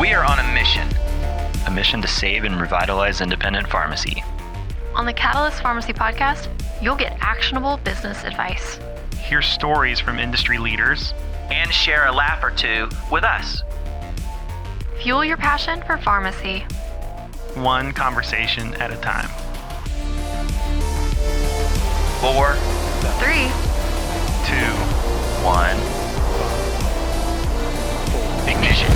We are on a mission to save and revitalize independent pharmacy. On the Catalyst Pharmacy podcast, you'll get actionable business advice. Hear stories from industry leaders. And share a laugh or two with us. Fuel your passion for pharmacy. One conversation at a time. 4, 3, 2, 1. Ignition.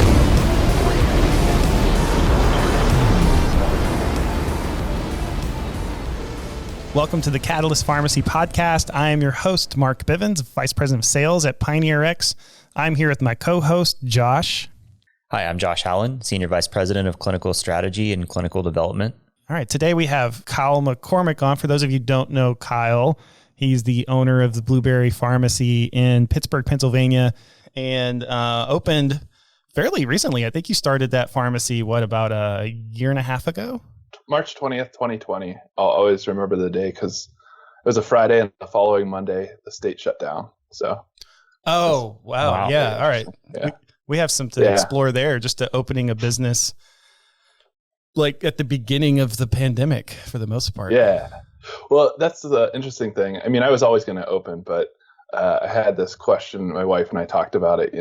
Welcome to the Catalyst Pharmacy Podcast. I am your host, Mark Bivins, Vice President of Sales at Pioneer X. I'm here with my co-host, Josh. Hi, I'm Josh Howland, Senior Vice President of Clinical Strategy and Clinical Development. All right, today we have Kyle McCormick on. For those of you who don't know Kyle, he's the owner of the Blueberry Pharmacy in Pittsburgh, Pennsylvania, and opened fairly recently. I think you started that pharmacy, about a year and a half ago? March 20th, 2020. I'll always remember the day because it was a Friday and the following Monday, the state shut down. So. Oh, wow. Yeah. All right. Yeah. We have some to explore there, just to opening a business like at the beginning of the pandemic for the most part. Yeah. Well, that's the interesting thing. I mean, I was always going to open, but I had this question. My wife and I talked about it,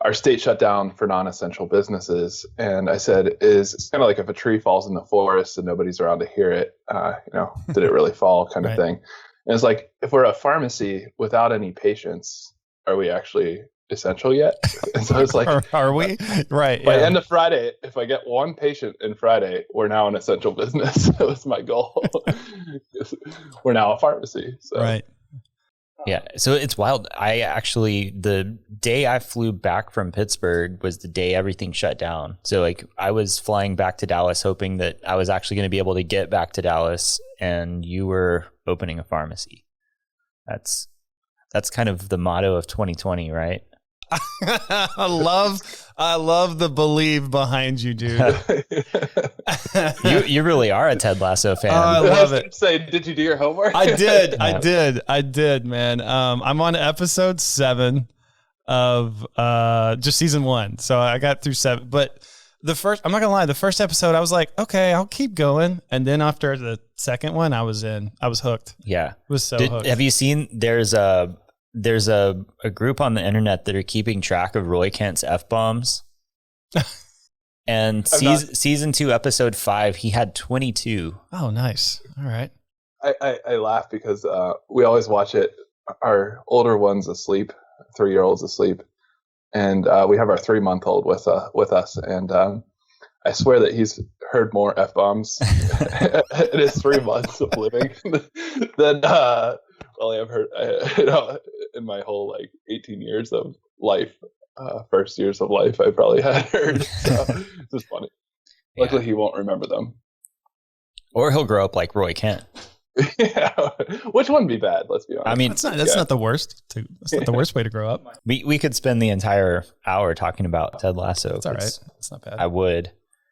our state shut down for non-essential businesses. And I said, it's kind of like if a tree falls in the forest and nobody's around to hear it, did it really fall kind of thing. And it's like, if we're a pharmacy without any patients, are we actually essential yet? And so it's like, are we? Right. By end of Friday, if I get one patient in Friday, we're now an essential business. That was my goal. We're now a pharmacy. So. Right. Yeah. So it's wild. The day I flew back from Pittsburgh was the day everything shut down. So I was flying back to Dallas hoping that I was actually going to be able to get back to Dallas, and you were opening a pharmacy. That's kind of the motto of 2020, right? I love the belief behind you, dude. You really are a Ted Lasso fan. I love it. Say, did you do your homework? I did. I did, man. I'm on episode 7 of just season 1. So I got through 7, but I'm not gonna lie, the first episode I was like, okay, I'll keep going. And then after the second one, I was hooked. Yeah. I was hooked. Have you seen there's a group on the internet that are keeping track of Roy Kent's F-bombs. And season 2, episode 5, he had 22. Oh, nice. All right. I laugh because we always watch it. Our older one's asleep, 3-year-old's asleep. And we have our 3-month-old with us. And I swear that he's heard more F-bombs in his 3 months of living than I've heard in my whole 18 years of life. First years of life I probably had heard. So it's just funny. Luckily he won't remember them. Or he'll grow up like Roy Kent. Yeah. Which wouldn't be bad, let's be honest. I mean, that's not the worst. That's not the worst way to grow up. We could spend the entire hour talking about Ted Lasso. It's all right. It's not bad. I would.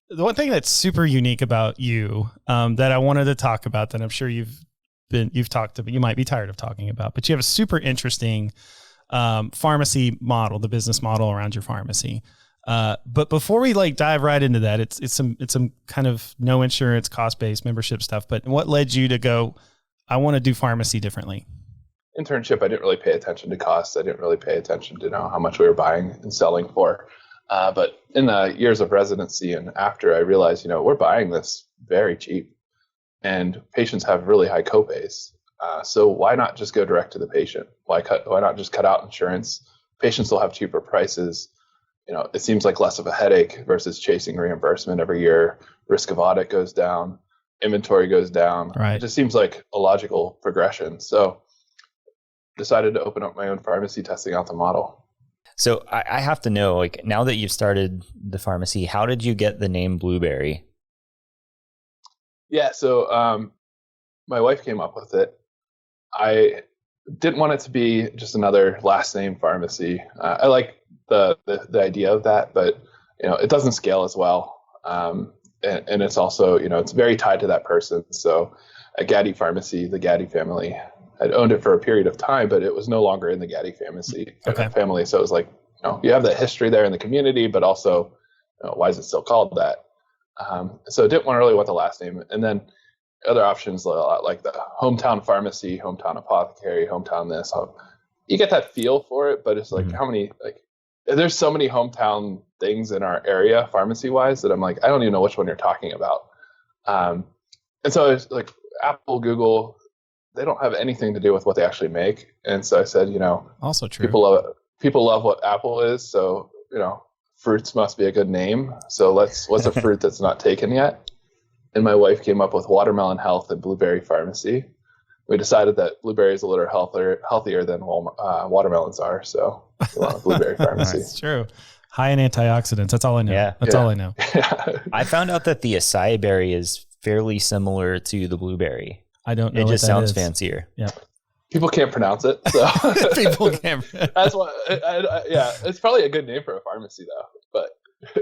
The one thing that's super unique about you that I wanted to talk about, that I'm sure you've talked about, you might be tired of talking about, but you have a super interesting pharmacy model, the business model around your pharmacy. But before we dive right into that, it's some kind of no insurance, cost-based membership stuff. But what led you to go, I want to do pharmacy differently? Internship, I didn't really pay attention to costs. I didn't really pay attention to how much we were buying and selling for. But in the years of residency and after, I realized, we're buying this very cheap, and patients have really high copays. So why not just go direct to the patient? Why not just cut out insurance? Patients will have cheaper prices. It seems like less of a headache versus chasing reimbursement every year. Risk of audit goes down, inventory goes down. Right. It just seems like a logical progression. So decided to open up my own pharmacy, testing out the model. So I have to know, now that you've started the pharmacy, how did you get the name Blueberry? Yeah, so my wife came up with it. I didn't want it to be just another last name pharmacy. I like the idea of that, but it doesn't scale as well. And it's also, it's very tied to that person. So at Gaddy Pharmacy, the Gaddy family had owned it for a period of time, but it was no longer in the Gaddy family. So it was like, you have that history there in the community, but also why is it still called that? So didn't really want the last name. And then other options like the hometown pharmacy, hometown apothecary, hometown this. You get that feel for it, but it's like how many, like there's so many hometown things in our area pharmacy wise that I'm like, I don't even know which one you're talking about. And so it's like Apple, Google, they don't have anything to do with what they actually make. And so I said, also true. People love what Apple is. So, fruits must be a good name. So what's a fruit that's not taken yet? And my wife came up with Watermelon Health and Blueberry Pharmacy. We decided that blueberry is a little healthier than watermelons are. So we went with Blueberry Pharmacy. That's true. High in antioxidants. That's all I know. Yeah. That's all I know. I found out that the acai berry is fairly similar to the blueberry. I don't know. It just sounds is. fancier. Yeah. People can't pronounce it. So People can't. That's why. Yeah, it's probably a good name for a pharmacy though. But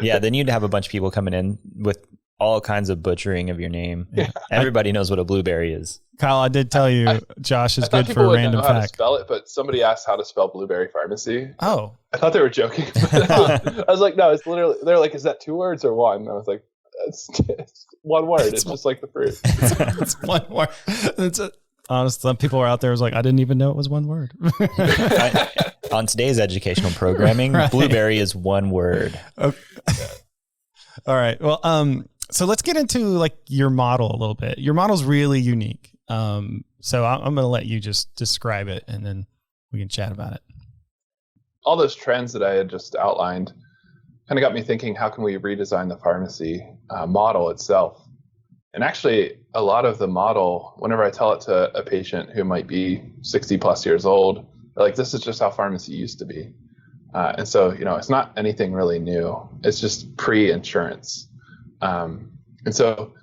yeah, then you'd have a bunch of people coming in with all kinds of butchering of your name. Yeah. Everybody knows what a blueberry is. Kyle, I did tell you Josh is good for a random know how to fact. spell it, but somebody asked how to spell Blueberry Pharmacy. Oh, I thought they were joking. I was like, no, it's literally. They're like, is that 2 words or one? And I was like, it's one word. It's just like the fruit. it's one word. Honestly, some people were out there was like, I didn't even know it was one word. On today's educational programming, Right. blueberry is one word. Okay. All right. Well, so let's get into like your model a little bit. Your model's really unique. So I'm going to let you just describe it and then we can chat about it. All those trends that I had just outlined kind of got me thinking, how can we redesign the pharmacy model itself? And actually, a lot of the model, whenever I tell it to a patient who might be 60 plus years old, they're like, this is just how pharmacy used to be. And so, it's not anything really new. It's just pre-insurance. And so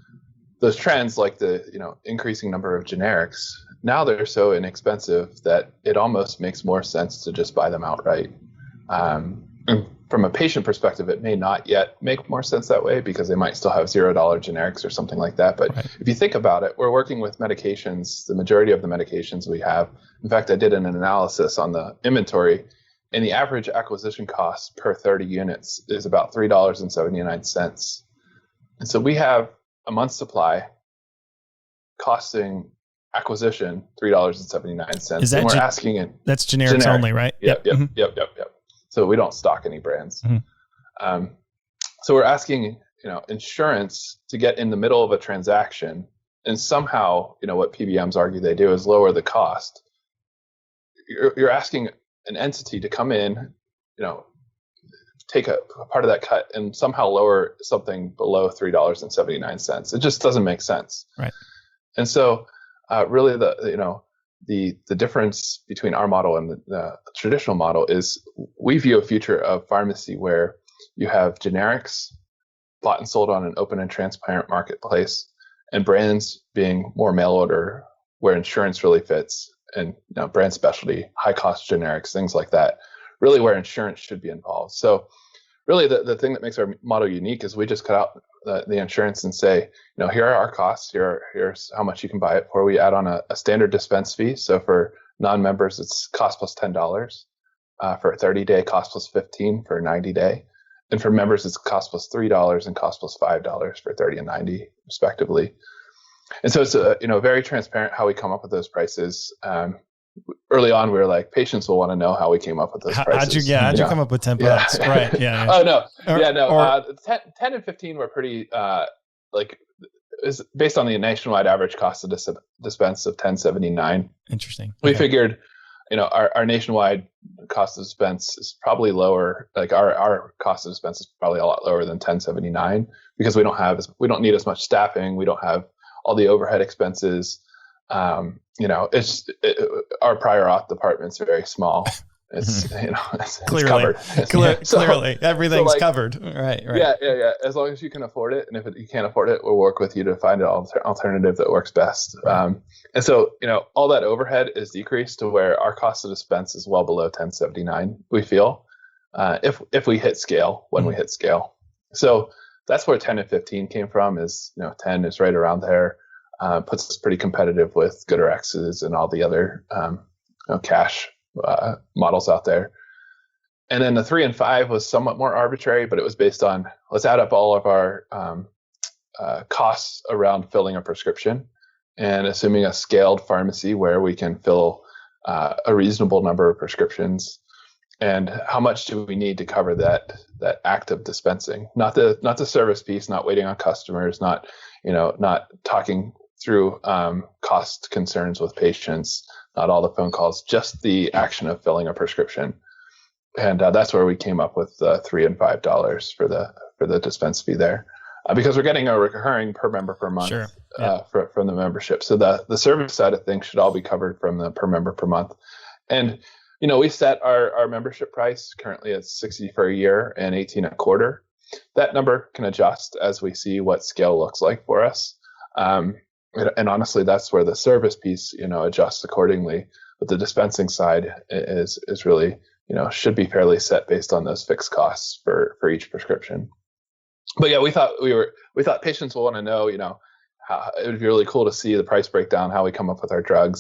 those trends, like the, increasing number of generics, now they're so inexpensive that it almost makes more sense to just buy them outright. And from a patient perspective, it may not yet make more sense that way because they might still have $0 generics or something like that. But right. If you think about it, we're working with medications, the majority of the medications we have. In fact, I did an analysis on the inventory, and the average acquisition cost per 30 units is about $3.79. And so we have a month's supply costing acquisition $3.79. Is that and we're asking it. That's generics generic. only, right? Yep. Mm-hmm. Yep. So we don't stock any brands. Mm-hmm. So we're asking, insurance to get in the middle of a transaction, and somehow, what PBMs argue they do is lower the cost. You're asking an entity to come in, take a part of that cut and somehow lower something below $3.79. It just doesn't make sense. Right. And so, really, the difference between our model and the traditional model is we view a future of pharmacy where you have generics bought and sold on an open and transparent marketplace, and brands being more mail order where insurance really fits, and brand specialty, high cost generics, things like that, really where insurance should be involved. So really the thing that makes our model unique is we just cut out the insurance and say, here are our costs, here's how much you can buy it for. We add on a standard dispense fee. So for non-members, it's cost plus $10. For a 30-day, cost plus $15 for a 90-day. And for members, it's cost plus $3 and cost plus $5 for 30 and 90, respectively. And so it's very transparent how we come up with those prices. Early on, we were like, patients will want to know how we came up with those prices. How'd you come up with $10? Yeah. Right. Yeah. Oh, no. Or 10 and 15 were pretty, is based on the nationwide average cost of dispense of $10.79. Interesting. We figured, our nationwide cost of dispense is probably lower. Like our cost of dispense is probably a lot lower than $10.79 because we don't need as much staffing. We don't have all the overhead expenses. Our prior auth department's very small. It's it's clearly covered. Clearly everything's covered. Right. Yeah. As long as you can afford it, and if you can't afford it, we'll work with you to find an alternative that works best. Right. And so all that overhead is decreased to where our cost of dispense is well below $10.79. We feel if we hit scale when we hit scale. So that's where 10 and 15 came from. Is 10 is right around there. Puts us pretty competitive with GoodRx's and all the other cash models out there. And then the 3 and 5 was somewhat more arbitrary, but it was based on, let's add up all of our costs around filling a prescription, and assuming a scaled pharmacy where we can fill a reasonable number of prescriptions, and how much do we need to cover that act of dispensing, not the service piece, not waiting on customers, not talking through cost concerns with patients, not all the phone calls, just the action of filling a prescription. And that's where we came up with $3 and $5 for the dispense fee there, because we're getting a recurring per member per month. Sure. Yeah. From the membership. So the service side of things should all be covered from the per member per month. And we set our membership price currently at $60 for a year and $18 a quarter. That number can adjust as we see what scale looks like for us. And honestly, that's where the service piece adjusts accordingly. But the dispensing side is really should be fairly set based on those fixed costs for each prescription. But yeah, we thought patients will want to know, how it would be really cool to see the price breakdown, how we come up with our drug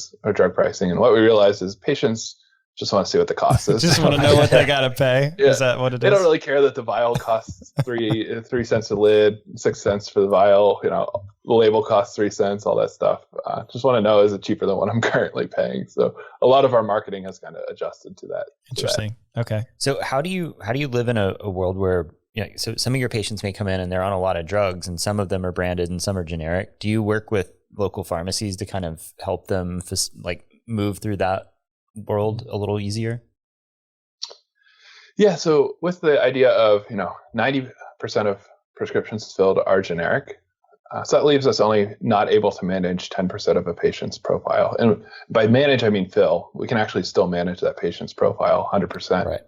pricing. And what we realized is patients just want to see what the cost is. Just want to know what they got to pay. Yeah. Is that what it is? They don't really care that the vial costs 3 cents a lid, 6 cents for the vial, the label costs 3 cents, all that stuff. Just want to know, is it cheaper than what I'm currently paying? So a lot of our marketing has kind of adjusted to that. Interesting. Okay. So how do you live in a world where, so some of your patients may come in and they're on a lot of drugs, and some of them are branded and some are generic. Do you work with local pharmacies to kind of help them move through that world a little easier? Yeah. So with the idea of, 90% of prescriptions filled are generic. So that leaves us only not able to manage 10% of a patient's profile. And by manage, I mean fill. We can actually still manage that patient's profile 100%. Right.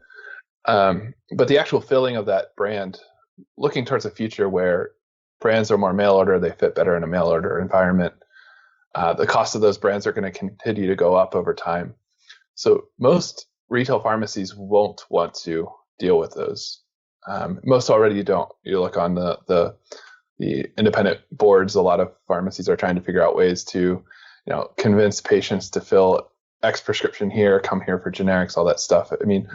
But the actual filling of that brand, looking towards a future where brands are more mail order, they fit better in a mail order environment. The cost of those brands are going to continue to go up over time. So most retail pharmacies won't want to deal with those. Most already don't. You look on the independent boards, a lot of pharmacies are trying to figure out ways to, convince patients to fill X prescription here, come here for generics, all that stuff. I mean,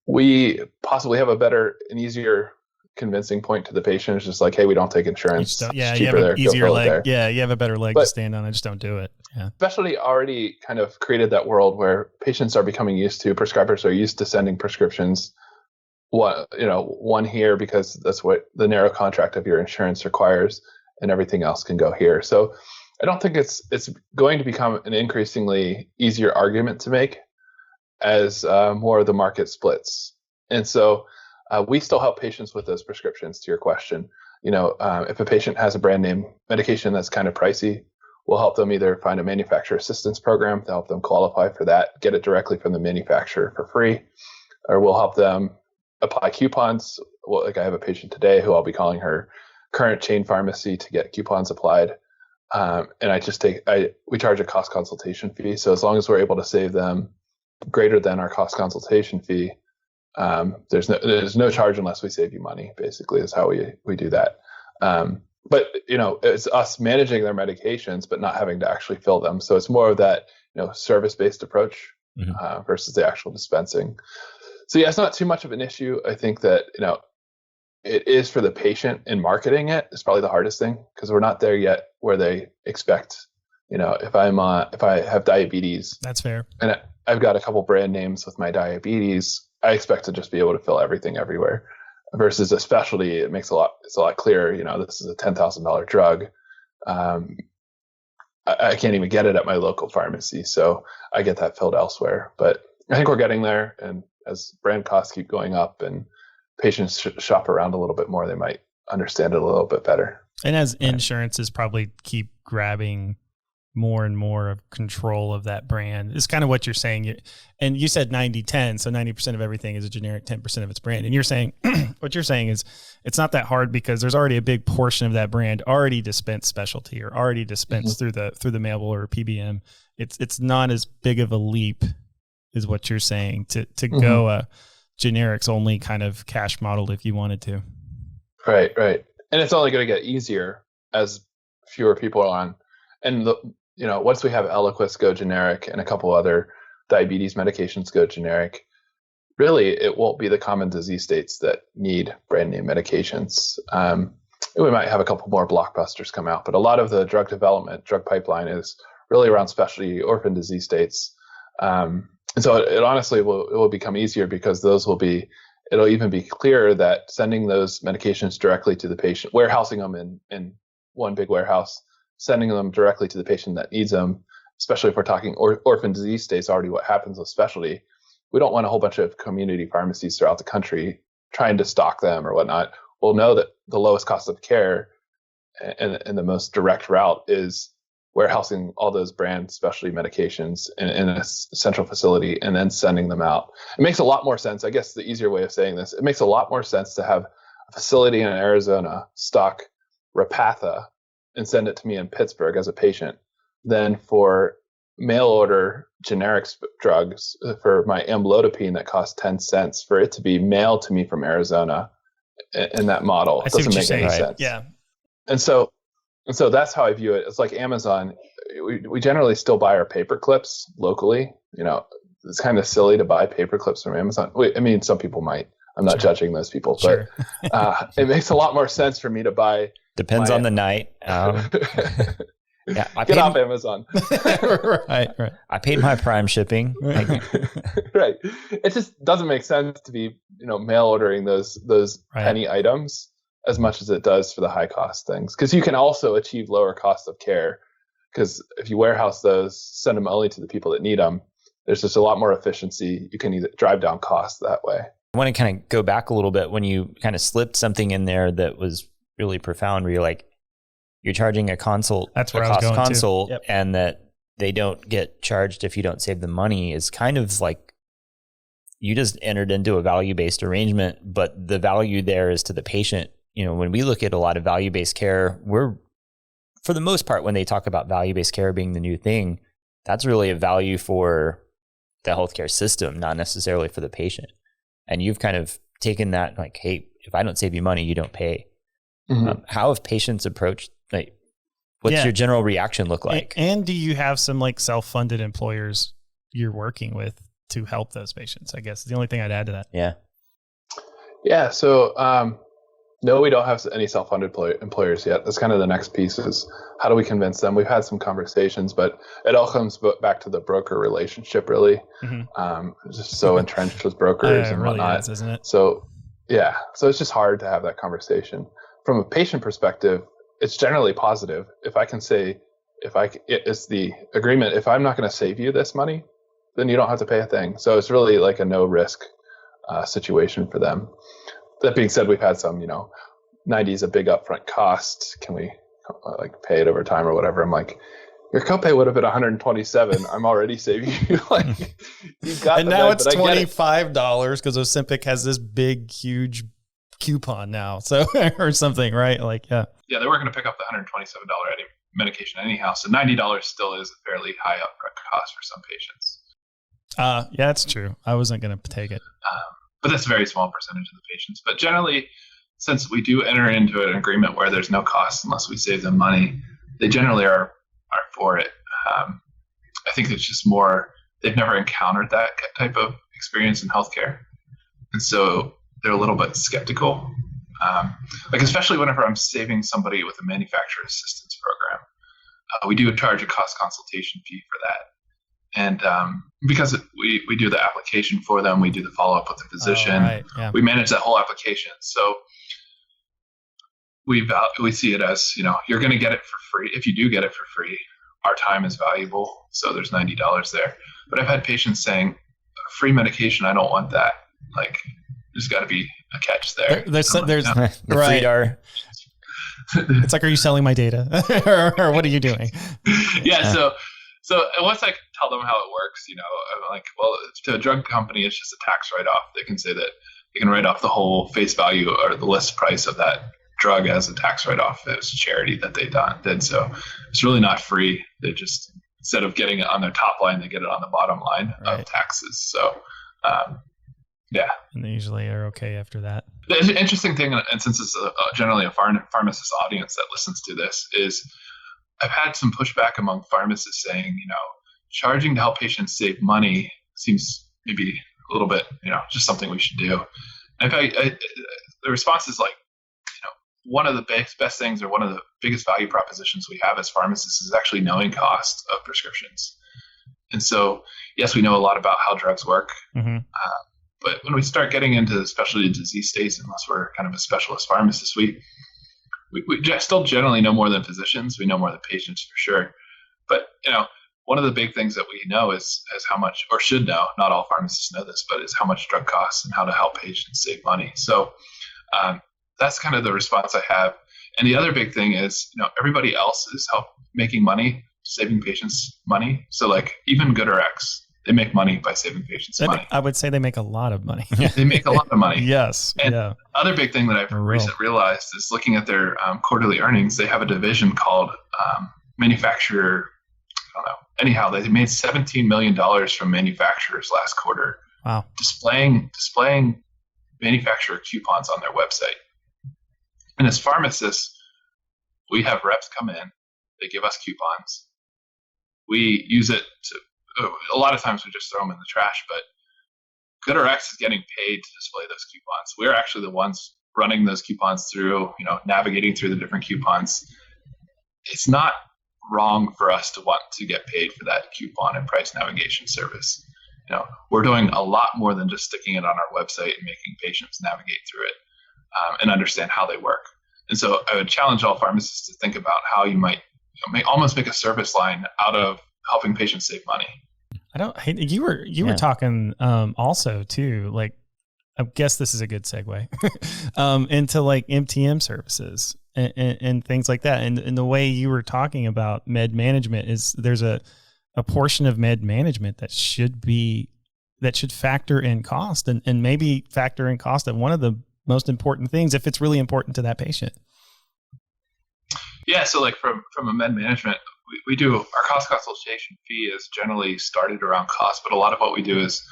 we possibly have a better and easier convincing point to the patient. It's just like, hey, we don't take insurance. You have an easier leg. Yeah, you have a better leg to stand on. I just don't do it. Yeah. Specialty already kind of created that world where patients are becoming used to, prescribers are used to sending prescriptions one here because that's what the narrow contract of your insurance requires, and everything else can go here. So I don't think it's going to become an increasingly easier argument to make as more of the market splits. And so we still help patients with those prescriptions, to your question. If a patient has a brand name medication that's kind of pricey, we'll help them either find a manufacturer assistance program to help them qualify for that, get it directly from the manufacturer for free, or we'll help them apply coupons. Well, like I have a patient today who I'll be calling her current chain pharmacy to get coupons applied. And we charge a cost consultation fee. So as long as we're able to save them greater than our cost consultation fee, there's no charge unless we save you money, basically, is how we do that. But it's us managing their medications, but not having to actually fill them. So it's more of that, service-based approach versus the actual dispensing. So yeah, it's not too much of an issue. I think that, it is for the patient in marketing it. It's probably the hardest thing because we're not there yet where they expect, if I have diabetes. That's fair. And I've got a couple brand names with my diabetes, I expect to just be able to fill everything everywhere. Versus a specialty, it's a lot clearer. This is a $10,000 drug. I can't even get it at my local pharmacy, so I get that filled elsewhere. But I think we're getting there, and as brand costs keep going up and patients shop around a little bit more, they might understand it a little bit better. And as insurances probably keep grabbing more and more of control of that brand, it's kind of what you're saying. And you said 90-10, so 90% of everything is a generic, 10% of its brand. And you're saying, what you're saying is it's not that hard because there's already a big portion of that brand already dispensed specialty or already dispensed through the mail or PBM. It's not as big of a leap, is what you're saying, to go a generics only kind of cash model if you wanted to. Right. And it's only going to get easier as fewer people are on. And once we have Eliquis go generic and a couple other diabetes medications go generic, really it won't be the common disease states that need brand name medications. We might have a couple more blockbusters come out, but a lot of the drug development, drug pipeline is really around specialty orphan disease states. And so it honestly will become easier because it'll even be clearer that sending those medications directly to the patient, warehousing them in one big warehouse, sending them directly to the patient that needs them, especially if we're talking orphan disease states, already what happens with specialty. We don't want a whole bunch of community pharmacies throughout the country trying to stock them or whatnot. We'll know that the lowest cost of care and the most direct route is warehousing all those brand specialty medications in a central facility and then sending them out. It makes a lot more sense. I guess the easier way of saying this, it makes a lot more sense to have a facility in Arizona stock Repatha and send it to me in Pittsburgh as a patient than for mail order generic drugs for my amlodipine that costs 10 cents for it to be mailed to me from Arizona in that model. It doesn't make any sense. Yeah. And so that's how I view it. It's like Amazon. We generally still buy our paper clips locally. It's kind of silly to buy paper clips from Amazon. I mean, some people might. I'm not judging those people, but it makes a lot more sense for me to buy. Depends on the night. Yeah, Get off Amazon. Right. I paid my Prime shipping. Right. It just doesn't make sense to be, mail ordering those penny items as much as it does for the high cost things. Because you can also achieve lower cost of care. Because if you warehouse those, send them only to the people that need them, there's just a lot more efficiency. You can either drive down costs that way. I want to kind of go back a little bit when you kind of slipped something in there that was really profound, where you're like, you're charging a consult, that's where I was going consult, to. Yep. And that they don't get charged if you don't save the money is kind of like you just entered into a value-based arrangement, but the value there is to the patient. When we look at a lot of value-based care, we're, for the most part, when they talk about value-based care being the new thing, that's really a value for the healthcare system, not necessarily for the patient. And you've kind of taken that like, hey, if I don't save you money, you don't pay. Mm-hmm. How have patients approached, what's your general reaction look like? And do you have some like self-funded employers you're working with to help those patients? I guess is the only thing I'd add to that. Yeah. Yeah. So, no, we don't have any self-funded employers yet. That's kind of the next piece is how do we convince them? We've had some conversations, but it all comes back to the broker relationship, really. Mm-hmm. Just so entrenched with brokers and whatnot. Really is, isn't it? So, yeah. So it's just hard to have that conversation. From a patient perspective, it's generally positive. If I can say, it's the agreement, if I'm not going to save you this money, then you don't have to pay a thing. So it's really like a no risk situation for them. That being said, we've had some, 90 is a big upfront cost. Can we pay it over time or whatever? I'm like, your copay would have been $127. I'm already saving you. You got and now it's $25 because Ozempic has this big, huge coupon now. So, or something, right? Yeah, they weren't going to pick up the $127 medication anyhow. So $90 still is a fairly high upfront cost for some patients. Yeah, that's true. I wasn't going to take it. But that's a very small percentage of the patients. But generally, since we do enter into an agreement where there's no cost unless we save them money, they generally are for it. I think it's just more, they've never encountered that type of experience in healthcare. And so they're a little bit skeptical. Especially whenever I'm saving somebody with a manufacturer assistance program. We do charge a cost consultation fee for that. And because we do the application for them, we do the follow-up with the physician. We manage that whole application. So we see it as, you're going to get it for free. If you do get it for free, our time is valuable. So there's $90 there. But I've had patients saying, free medication, I don't want that. There's got to be a catch there. There's the right. It's like, are you selling my data or what are you doing? Yeah. So once I tell them how it works, I'm like, well, to a drug company, it's just a tax write-off. They can say that they can write off the whole face value or the list price of that drug as a tax write-off. It's a charity that they did. So it's really not free. They just, instead of getting it on their top line, they get it on the bottom line of taxes. So, yeah. And they usually are okay after that. The interesting thing, and since it's generally a pharmacist audience that listens to this, is I've had some pushback among pharmacists saying, charging to help patients save money seems maybe little bit, just something we should do. And in fact, the response is like, one of the best things, or one of the biggest value propositions we have as pharmacists, is actually knowing cost of prescriptions. And so, yes, we know a lot about how drugs work, but when we start getting into specialty disease states, unless we're kind of a specialist pharmacist, we still generally know more than physicians. We know more than patients for sure. But, one of the big things that we know is how much, or should know, not all pharmacists know this, but is how much drug costs and how to help patients save money. So that's kind of the response I have. And the other big thing is, everybody else is making money, saving patients money. So like even GoodRx, they make money by saving patients money. I would say they make a lot of money. They make a lot of money. Yes. And yeah. Other big thing that I've recently realized is looking at their quarterly earnings. They have a division called manufacturer. I don't know. Anyhow, they made $17 million from manufacturers last quarter. Wow. Displaying manufacturer coupons on their website. And as pharmacists, we have reps come in. They give us coupons. We use it a lot of times we just throw them in the trash, but GoodRx is getting paid to display those coupons. We're actually the ones running those coupons through, navigating through the different coupons. It's not wrong for us to want to get paid for that coupon and price navigation service. We're doing a lot more than just sticking it on our website and making patients navigate through it and understand how they work. And so I would challenge all pharmacists to think about how you might almost make a service line out of helping patients save money. You were talking also too, like, I guess this is a good segue into like MTM services and things like that. And the way you were talking about med management is there's a portion of med management that should factor in cost and maybe factor in cost at one of the most important things if it's really important to that patient. Yeah. So like from a med management, we do our cost consultation fee is generally started around cost, but a lot of what we do is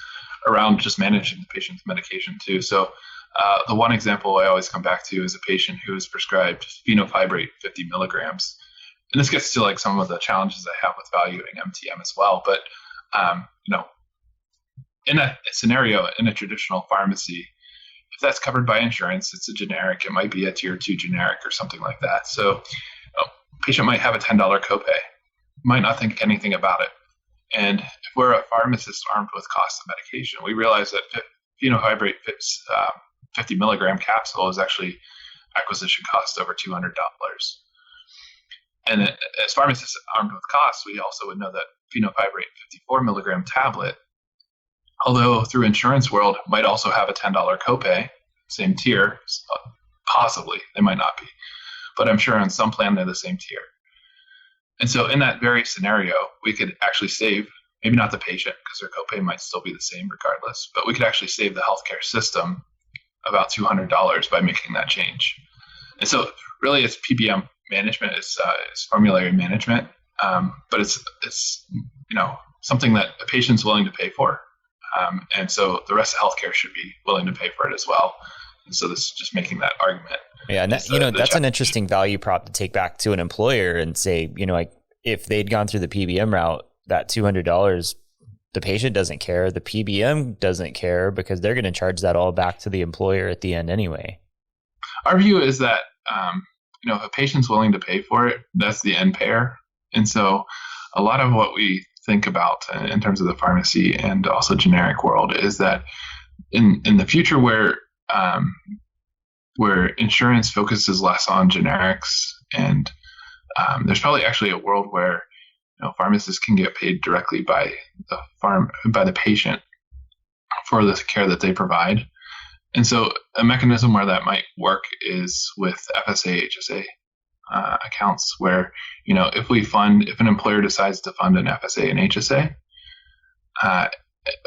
around just managing the patient's medication too. So the one example I always come back to is a patient who is prescribed fenofibrate 50 milligrams. And this gets to like some of the challenges I have with valuing MTM as well. But, in a scenario in a traditional pharmacy, if that's covered by insurance, it's a generic. It might be a tier 2 generic or something like that. So patient might have a $10 copay, might not think anything about it. And if we're a pharmacist armed with cost of medication, we realize that fenofibrate 50 milligram capsule is actually acquisition cost over $200. And as pharmacists armed with costs, we also would know that fenofibrate 54 milligram tablet, although through insurance world, might also have a $10 copay, same tier, possibly, they might not be. But I'm sure on some plan they're the same tier. And so in that very scenario, we could actually save, maybe not the patient, because their copay might still be the same regardless, but we could actually save the healthcare system about $200 by making that change. And so really it's PBM management, it's formulary management, but it's something that a patient's willing to pay for. And so the rest of healthcare should be willing to pay for it as well. And so this is just making that argument. Yeah, and that's an interesting value prop to take back to an employer and say, like if they'd gone through the PBM route, that $200, the patient doesn't care, the PBM doesn't care because they're going to charge that all back to the employer at the end anyway. Our view is that, if a patient's willing to pay for it, that's the end payer. And so a lot of what we think about in terms of the pharmacy and also generic world is that in the future where insurance focuses less on generics and there's probably actually a world where pharmacists can get paid directly by the patient for the care that they provide. And so a mechanism where that might work is with FSA, HSA accounts where, if an employer decides to fund an FSA and HSA,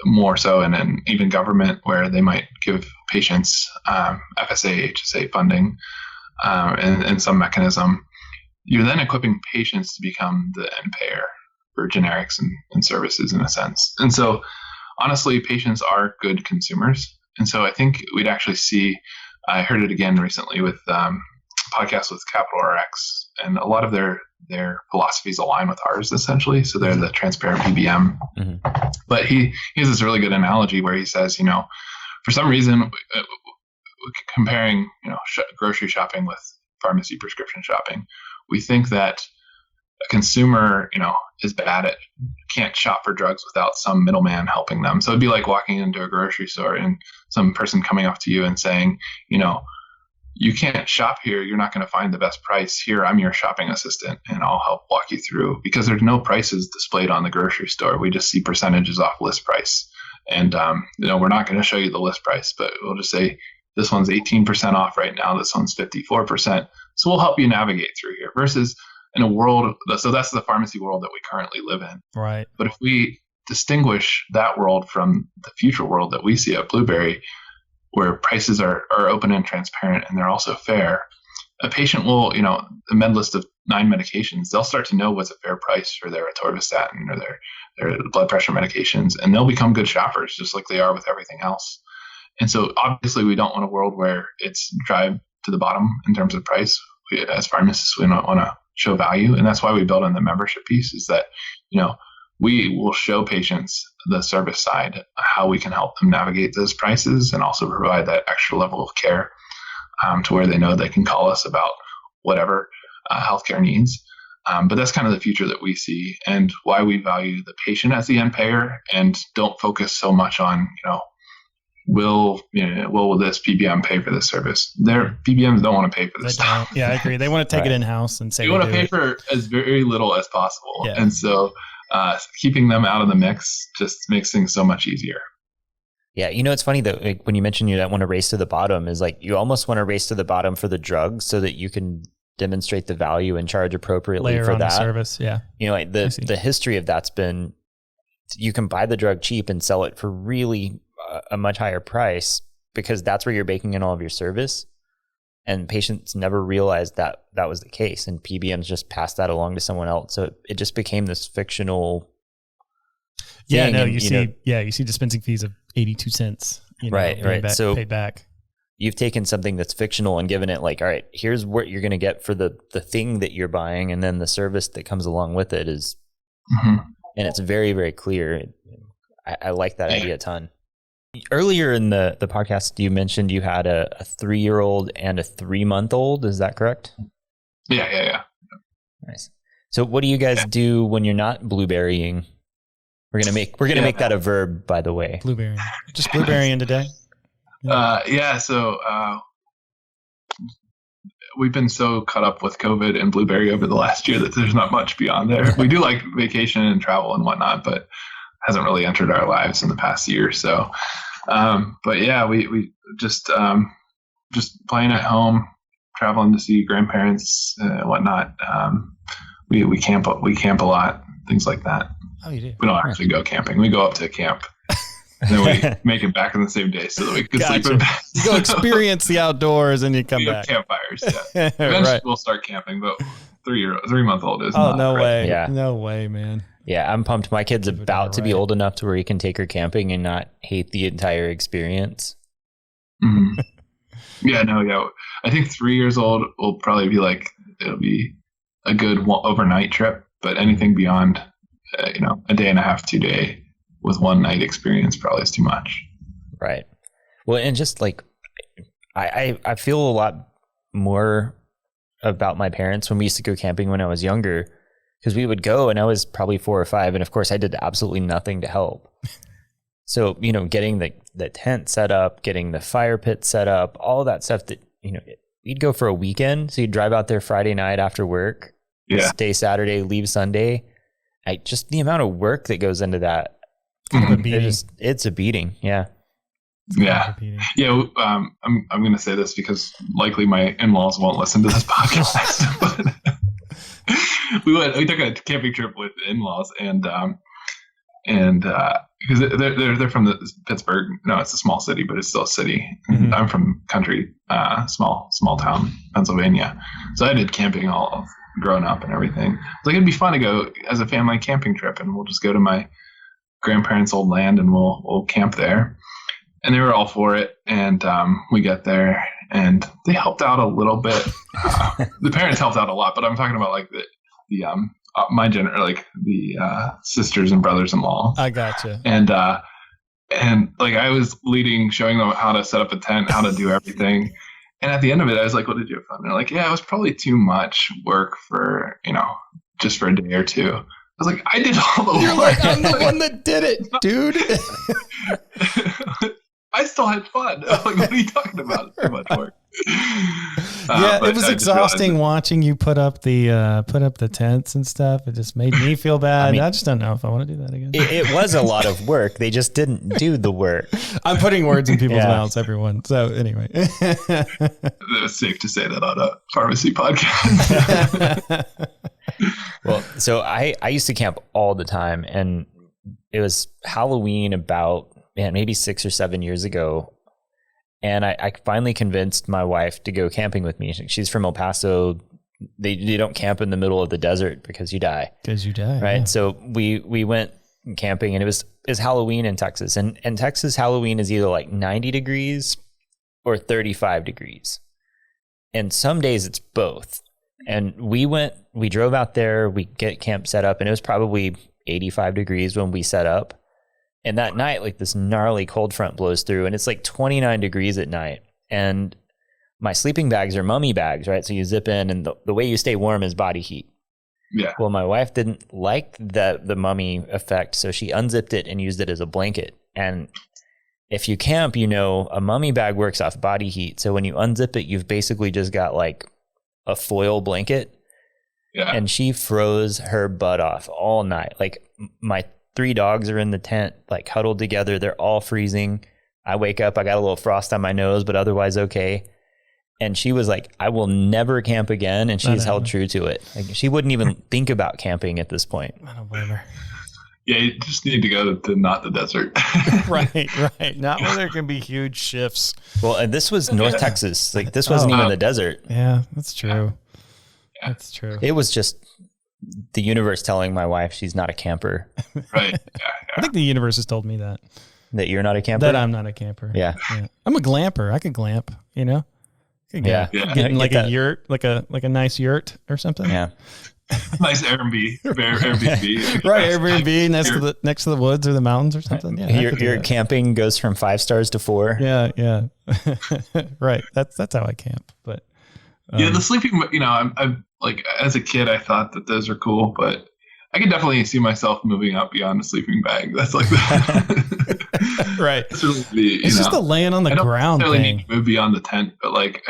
more so, and then even government where they might give patients FSA, HSA funding and some mechanism, you're then equipping patients to become the end payer for generics and services in a sense. And so honestly, patients are good consumers. And so I think we'd actually see, I heard it again recently with podcast with Capital RX, and a lot of their philosophies align with ours essentially. So they're the transparent PBM. Mm-hmm. But he has this really good analogy where he says, for some reason, comparing grocery shopping with pharmacy prescription shopping, we think that a consumer is bad at can't shop for drugs without some middleman helping them. So it'd be like walking into a grocery store and some person coming up to you and saying, you can't shop here. You're not going to find the best price here. I'm your shopping assistant and I'll help walk you through, because there's no prices displayed on the grocery store. We just see percentages off list price. And, we're not going to show you the list price, but we'll just say this one's 18% off right now. This one's 54%. So we'll help you navigate through here versus in a world. So that's the pharmacy world that we currently live in. Right. But if we distinguish that world from the future world that we see at Blueberry, where prices are open and transparent and they're also fair, a patient will, a med list of 9 medications, they'll start to know what's a fair price for their atorvastatin or their blood pressure medications, and they'll become good shoppers just like they are with everything else. And so obviously we don't want a world where it's drive to the bottom in terms of price. As pharmacists, we don't want to show value. And that's why we build in the membership piece, is that, we will show patients the service side, how we can help them navigate those prices and also provide that extra level of care to where they know they can call us about whatever healthcare needs. But that's kind of the future that we see, and why we value the patient as the end payer and don't focus so much on, will this PBM pay for this service? Their PBMs don't want to pay for this stuff. Yeah, I agree. They want to take it in-house and say they want to pay for as very little as possible. Yeah. And so keeping them out of the mix just makes things so much easier. Yeah, it's funny that when you mention you don't want to race to the bottom, is like you almost want to race to the bottom for the drug so that you can demonstrate the value and charge appropriately layer for on that the service. Yeah, the history of that's been you can buy the drug cheap and sell it for really a much higher price, because that's where you're baking in all of your service. And patients never realized that that was the case, and PBMs just passed that along to someone else. So it just became this fictional thing. You see dispensing fees of 82 cents. Right. So paid back. You've taken something that's fictional and given it like, all right, here's what you're going to get for the thing that you're buying, and then the service that comes along with it is, and it's very, very clear. I like that idea a ton. Earlier in the podcast, you mentioned you had a 3-year-old and a 3-month-old. Is that correct? Yeah. Nice. So what do you guys do when you're not blueberrying? We're gonna make that a verb, by the way. Blueberrying. Just blueberrying today. So we've been so caught up with COVID and Blueberry over the last year that there's not much beyond there. We do like vacation and travel and whatnot, but hasn't really entered our lives in the past year. So, but yeah, we just playing at home, traveling to see grandparents, whatnot. We camp a lot, things like that. Oh, you do? We don't actually go camping. We go up to camp. And then we make it back in the same day so that we can sleep in bed. You go experience the outdoors and you come back. Campfires, yeah. Eventually we'll start camping, but 3-month-old is not. Oh, no way. Yeah. No way, man. Yeah, I'm pumped. My kid's about to be old enough to where he can take her camping and not hate the entire experience. Mm-hmm. Yeah. I think 3 years old will probably be like, it'll be a good overnight trip, but anything beyond, a day and a half, 2 day with one night experience probably is too much. Right. Well, and just like, I feel a lot more about my parents when we used to go camping when I was younger, because we would go and I was probably 4 or 5. And of course I did absolutely nothing to help. So, getting the tent set up, getting the fire pit set up, all that stuff that, we'd go for a weekend. So you'd drive out there Friday night after work, stay Saturday, leave Sunday. Just the amount of work that goes into that. It's a beating. Yeah. Yeah. I'm going to say this because likely my in-laws won't listen to this podcast. But we took a camping trip with in-laws and because they're from Pittsburgh. No, it's a small city, but it's still a city. Mm-hmm. I'm from country, small town, Pennsylvania. So I did camping all growing up and everything. So it'd be fun to go as a family camping trip, and we'll just go to my grandparents' old land and we'll camp there. And they were all for it. And we get there and they helped out a little bit. The parents helped out a lot, but I'm talking about like the like the sisters and brothers-in-law. I gotcha. And like I was showing them how to set up a tent, how to do everything. And at the end of it, I was like, "What did you have fun?" They're like, "Yeah, it was probably too much work for just for a day or two." I was like, "I did all the You're work. like, I'm the one that did it, dude." I still had fun. I'm like, what are you talking about? It's too much work. Yeah, But it was I just realized exhausting watching you put up the tents and stuff. It just made me feel bad. I just don't know if I want to do that again. It was a lot of work. They just didn't do the work. I'm putting words in people's mouths, everyone. So anyway. It's safe to say that on a pharmacy podcast. Well, so I used to camp all the time, and it was Halloween about maybe 6 or 7 years ago. And I finally convinced my wife to go camping with me. She's from El Paso. They don't camp in the middle of the desert because you die. Because you die. Right. Yeah. So we went camping, and it's Halloween in Texas. And Texas Halloween is either like 90 degrees or 35 degrees. And some days it's both. And we drove out there, we get camp set up, and it was probably 85 degrees when we set up. And that night, like this gnarly cold front blows through, and it's like 29 degrees at night. And my sleeping bags are mummy bags, right? So you zip in, and the way you stay warm is body heat. Yeah. Well, my wife didn't like the mummy effect, so she unzipped it and used it as a blanket. And if you camp, a mummy bag works off body heat. So when you unzip it, you've basically just got like a foil blanket. Yeah. And she froze her butt off all night. Like my 3 dogs are in the tent, like huddled together. They're all freezing. I wake up, I got a little frost on my nose, but otherwise okay. And she was like, I will never camp again. And she's held true to it. Like, she wouldn't even think about camping at this point. I don't blame her. Yeah, you just need to go to not the desert. Right. Not where there can be huge shifts. Well, and this was North Texas. Like this wasn't even the desert. Yeah, that's true. That's true. It was just the universe telling my wife she's not a camper. Right. Yeah. I think the universe has told me that. That you're not a camper? That I'm not a camper. Yeah. I'm a glamper. I could glamp, Yeah. Get in like a yurt, like a nice yurt or something. Yeah. Nice Airbnb. Right, Airbnb next to the woods or the mountains or something. Yeah, your camping goes from 5 stars to 4. Yeah. Right. That's how I camp. But yeah, the sleeping. I'm like as a kid, I thought that those are cool, but I can definitely see myself moving up beyond a sleeping bag. That's like the right. That's really it's just the laying on the ground thing. I don't thing. need to move beyond the tent, but like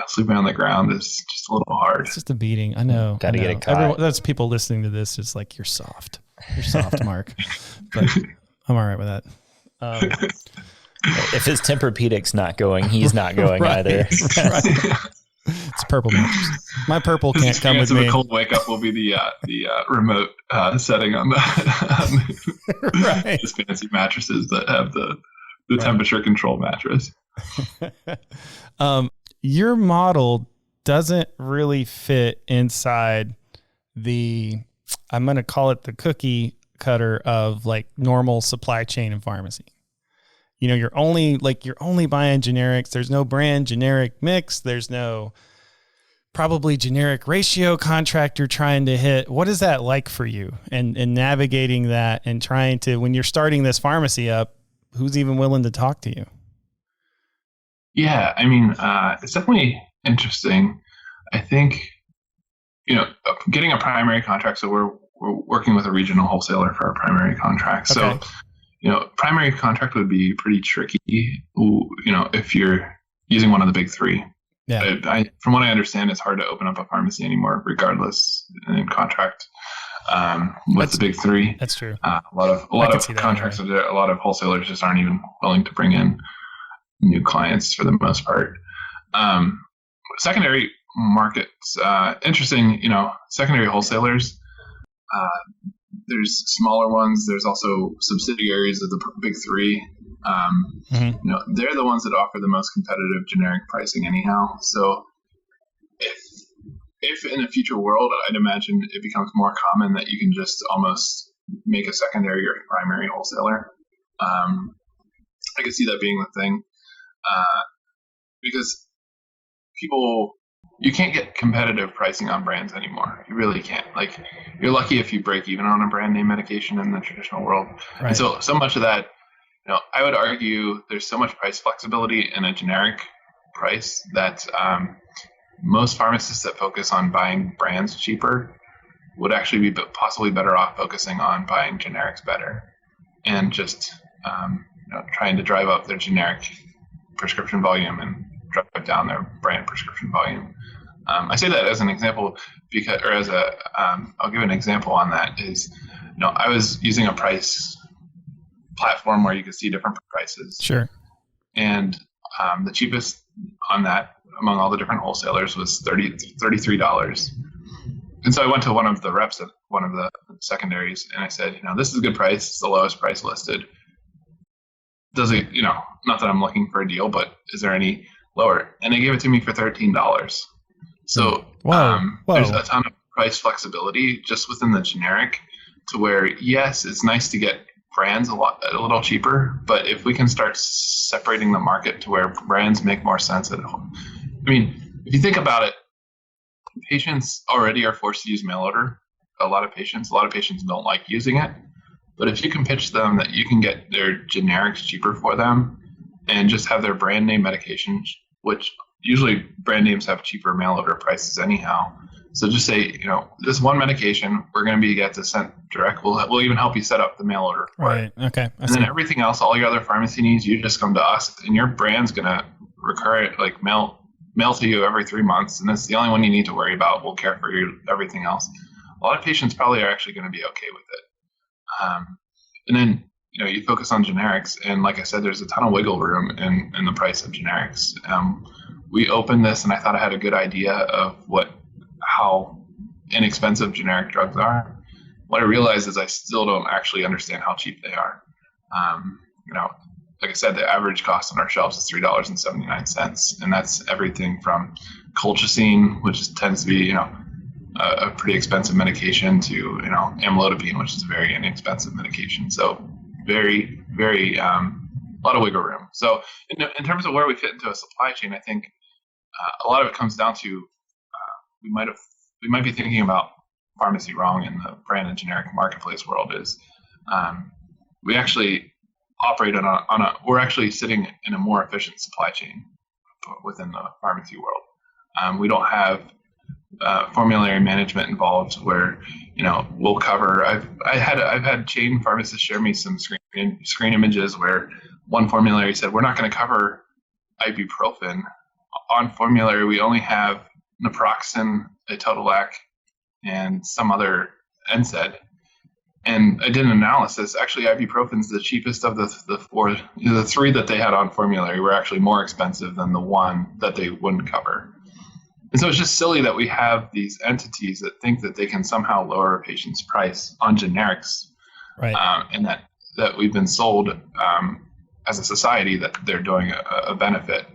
sleeping on the ground is just a little hard. It's just a beating. I know. Got to get it caught. That's people listening to this. Just like you're soft, Mark. But I'm all right with that. If his Tempur-Pedic's not going, he's not going either. Right. It's purple mattress. My purple can't come with me. The cold wake up will be the remote setting on the right. These fancy mattresses that have the temperature control mattress. Your model doesn't really fit inside I'm going to call it the cookie cutter of like normal supply chain and pharmacy. You're only buying generics. There's no brand generic mix. There's no probably generic ratio contract you're trying to hit. What is that like for you and navigating that and trying to, when you're starting this pharmacy up, who's even willing to talk to you? Yeah, I mean, it's definitely interesting. I think, getting a primary contract. So we're working with a regional wholesaler for our primary contract. Okay. So, primary contract would be pretty tricky, if you're using one of the big 3. Yeah. From what I understand, it's hard to open up a pharmacy anymore, regardless in contract with the big 3. That's true. A lot of contracts, a lot of wholesalers just aren't even willing to bring in new clients for the most part. Secondary markets, interesting. Secondary wholesalers. There's smaller ones. There's also subsidiaries of the big 3. They're the ones that offer the most competitive generic pricing anyhow. So if in a future world, I'd imagine it becomes more common that you can just almost make a secondary or primary wholesaler. I could see that being the thing. Because you can't get competitive pricing on brands anymore. You really can't. Like, you're lucky if you break even on a brand name medication in the traditional world. Right. And so much of that, I would argue there's so much price flexibility in a generic price that most pharmacists that focus on buying brands cheaper would actually be possibly better off focusing on buying generics better and just trying to drive up their generic prescription volume and drive down their brand prescription volume. I say that as an example I'll give an example on that is, I was using a price platform where you could see different prices. Sure. And the cheapest on that among all the different wholesalers was $33. And so I went to one of the reps at one of the secondaries and I said, this is a good price. It's the lowest price listed. Does it, not that I'm looking for a deal, but is there any lower? And they gave it to me for $13. So there's a ton of price flexibility just within the generic to where, yes, it's nice to get brands a little cheaper, but if we can start separating the market to where brands make more sense at home. I mean, if you think about it, patients already are forced to use mail order. A lot of patients don't like using it. But if you can pitch them that you can get their generics cheaper for them and just have their brand name medications, which usually brand names have cheaper mail order prices anyhow. So just say, this one medication, we're going to be get this sent direct. We'll even help you set up the mail order for it. Okay. And then everything else, all your other pharmacy needs, you just come to us and your brand's going to recur it, like mail to you every 3 months. And that's the only one you need to worry about. We'll care for you, everything else. A lot of patients probably are actually going to be okay with it. And then, you focus on generics. And like I said, there's a ton of wiggle room in the price of generics. We opened this and I thought I had a good idea of how inexpensive generic drugs are. What I realized is I still don't actually understand how cheap they are. Like I said, the average cost on our shelves is $3.79. And that's everything from colchicine, which tends to be, a pretty expensive medication, to amlodipine, which is a very inexpensive medication. So very, very a lot of wiggle room. So in terms of where we fit into a supply chain, I think a lot of it comes down to we might be thinking about pharmacy wrong in the brand and generic marketplace world. Is we actually operate we're actually sitting in a more efficient supply chain within the pharmacy world. We don't have formulary management involved where we'll cover. I've had chain pharmacists share me some screen images where one formulary said, we're not going to cover ibuprofen on formulary. We only have naproxen, atodolac, and some other NSAID. And I did an analysis. Actually, ibuprofen's the cheapest of the four. The three that they had on formulary were actually more expensive than the one that they wouldn't cover. And so it's just silly that we have these entities that think that they can somehow lower a patient's price on generics, right? And that we've been sold as a society that they're doing a benefit.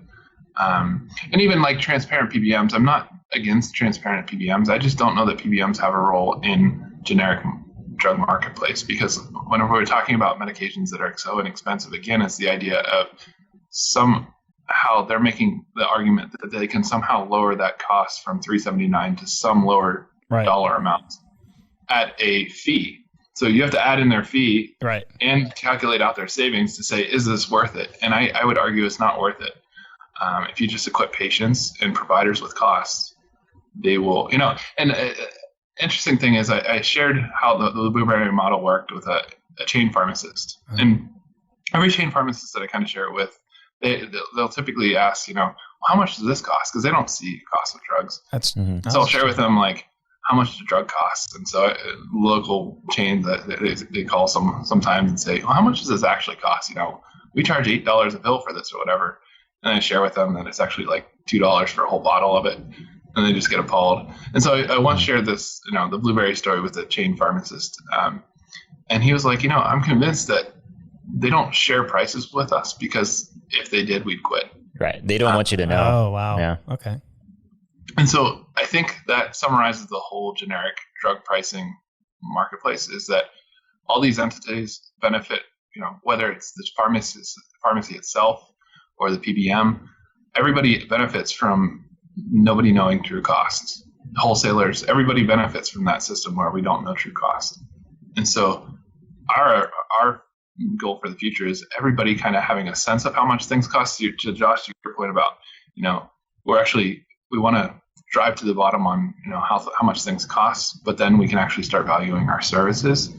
And even like transparent PBMs, I'm not against transparent PBMs. I just don't know that PBMs have a role in generic drug marketplace, because whenever we're talking about medications that are so inexpensive, again, it's the idea of how they're making the argument that they can somehow lower that cost from $3.79 to some lower dollar amount at a fee. So you have to add in their fee and calculate out their savings to say, is this worth it? And I would argue it's not worth it. If you just equip patients and providers with costs, they will, and interesting thing is I shared how the Blueberry model worked with a chain pharmacist. And every chain pharmacist that I kind of share it with, they'll typically ask, how much does this cost? Because they don't see cost of drugs. So I'll share with them, like, how much does a drug cost? And so local chains that they call sometimes and say, well, how much does this actually cost? We charge $8 a pill for this or whatever. And I share with them that it's actually like $2 for a whole bottle of it. And they just get appalled. And so I once shared this, the Blueberry story with a chain pharmacist. And he was like, I'm convinced that they don't share prices with us because if they did, we'd quit. Right. They don't want you to know. Oh, wow. Yeah. Okay. And so I think that summarizes the whole generic drug pricing marketplace, is that all these entities benefit, whether it's the pharmacy itself or the PBM, everybody benefits from nobody knowing true costs. Wholesalers, everybody benefits from that system where we don't know true cost. And so our goal for the future is everybody kind of having a sense of how much things cost. To Josh, to your point about, we want to drive to the bottom on, how much things cost, but then we can actually start valuing our services.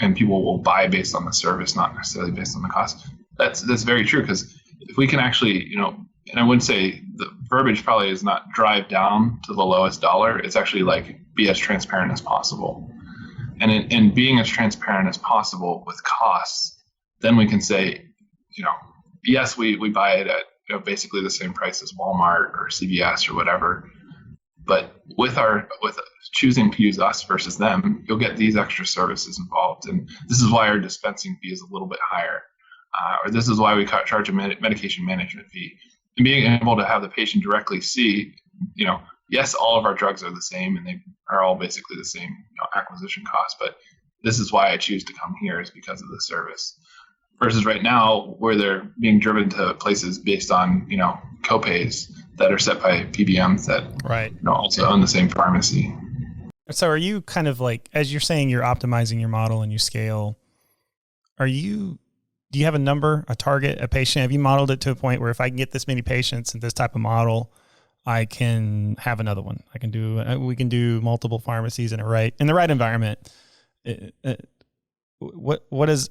And people will buy based on the service, not necessarily based on the cost. That's very true, because if we can actually, and I wouldn't say the verbiage probably is not drive down to the lowest dollar. It's actually like be as transparent as possible. And in being as transparent as possible with costs, then we can say, yes, we buy it at basically the same price as Walmart or CVS or whatever. But with choosing to use us versus them, you'll get these extra services involved. And this is why our dispensing fee is a little bit higher. Or this is why we charge a medication management fee. And being able to have the patient directly see, yes, all of our drugs are the same and they are all basically the same acquisition cost. But this is why I choose to come here, is because of the service. Versus right now, where they're being driven to places based on, copays that are set by PBMs that also own the same pharmacy. So are you kind of like, as you're saying, you're optimizing your model and you scale, do you have a number, a target, a patient? Have you modeled it to a point where if I can get this many patients in this type of model, I can have another one? We can do multiple pharmacies in the right environment.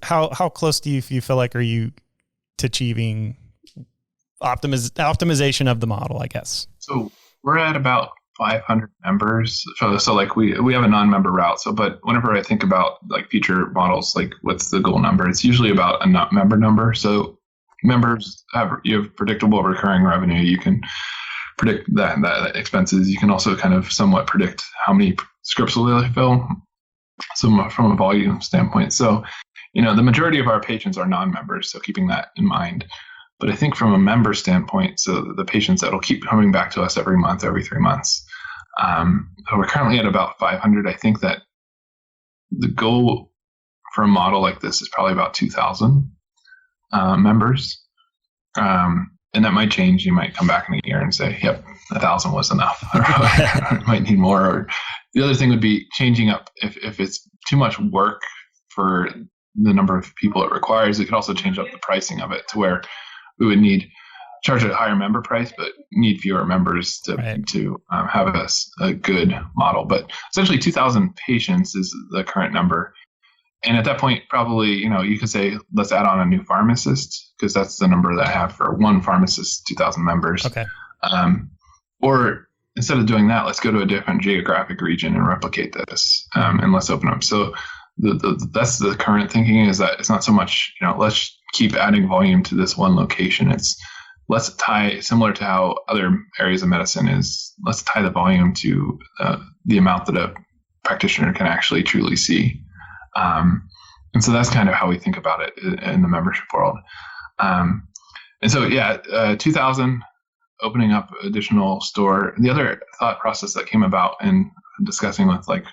How close do you feel like are you to achieving optimization of the model, I guess? So we're at about 500 members. So like we have a non-member route. So, but whenever I think about like future models, like what's the goal number? It's usually about a not member number. So members you have predictable recurring revenue. You can predict that expenses. You can also kind of somewhat predict how many scripts will they fill. So from a volume standpoint. So, the majority of our patients are non-members. So keeping that in mind. But I think from a member standpoint, so the patients that will keep coming back to us every month, every 3 months, we're currently at about 500. I think that the goal for a model like this is probably about 2,000 members. And that might change. You might come back in a year and say, yep, 1,000 was enough. Or might need more. Or the other thing would be changing up. If it's too much work for the number of people it requires, it could also change up the pricing of it to where we would charge a higher member price, but need fewer members to have a good model. But essentially 2,000 patients is the current number. And at that point, probably, you could say, let's add on a new pharmacist, because that's the number that I have for one pharmacist, 2,000 members. Okay. Or instead of doing that, let's go to a different geographic region and replicate this, and let's open up. So that's the current thinking, is that it's not so much, let's keep adding volume to this one location. It's let's tie, similar to how other areas of medicine is, let's tie the volume to the amount that a practitioner can actually truly see. And so that's kind of how we think about it in the membership world. And so, 2,000, opening up additional store. The other thought process that came about in discussing with like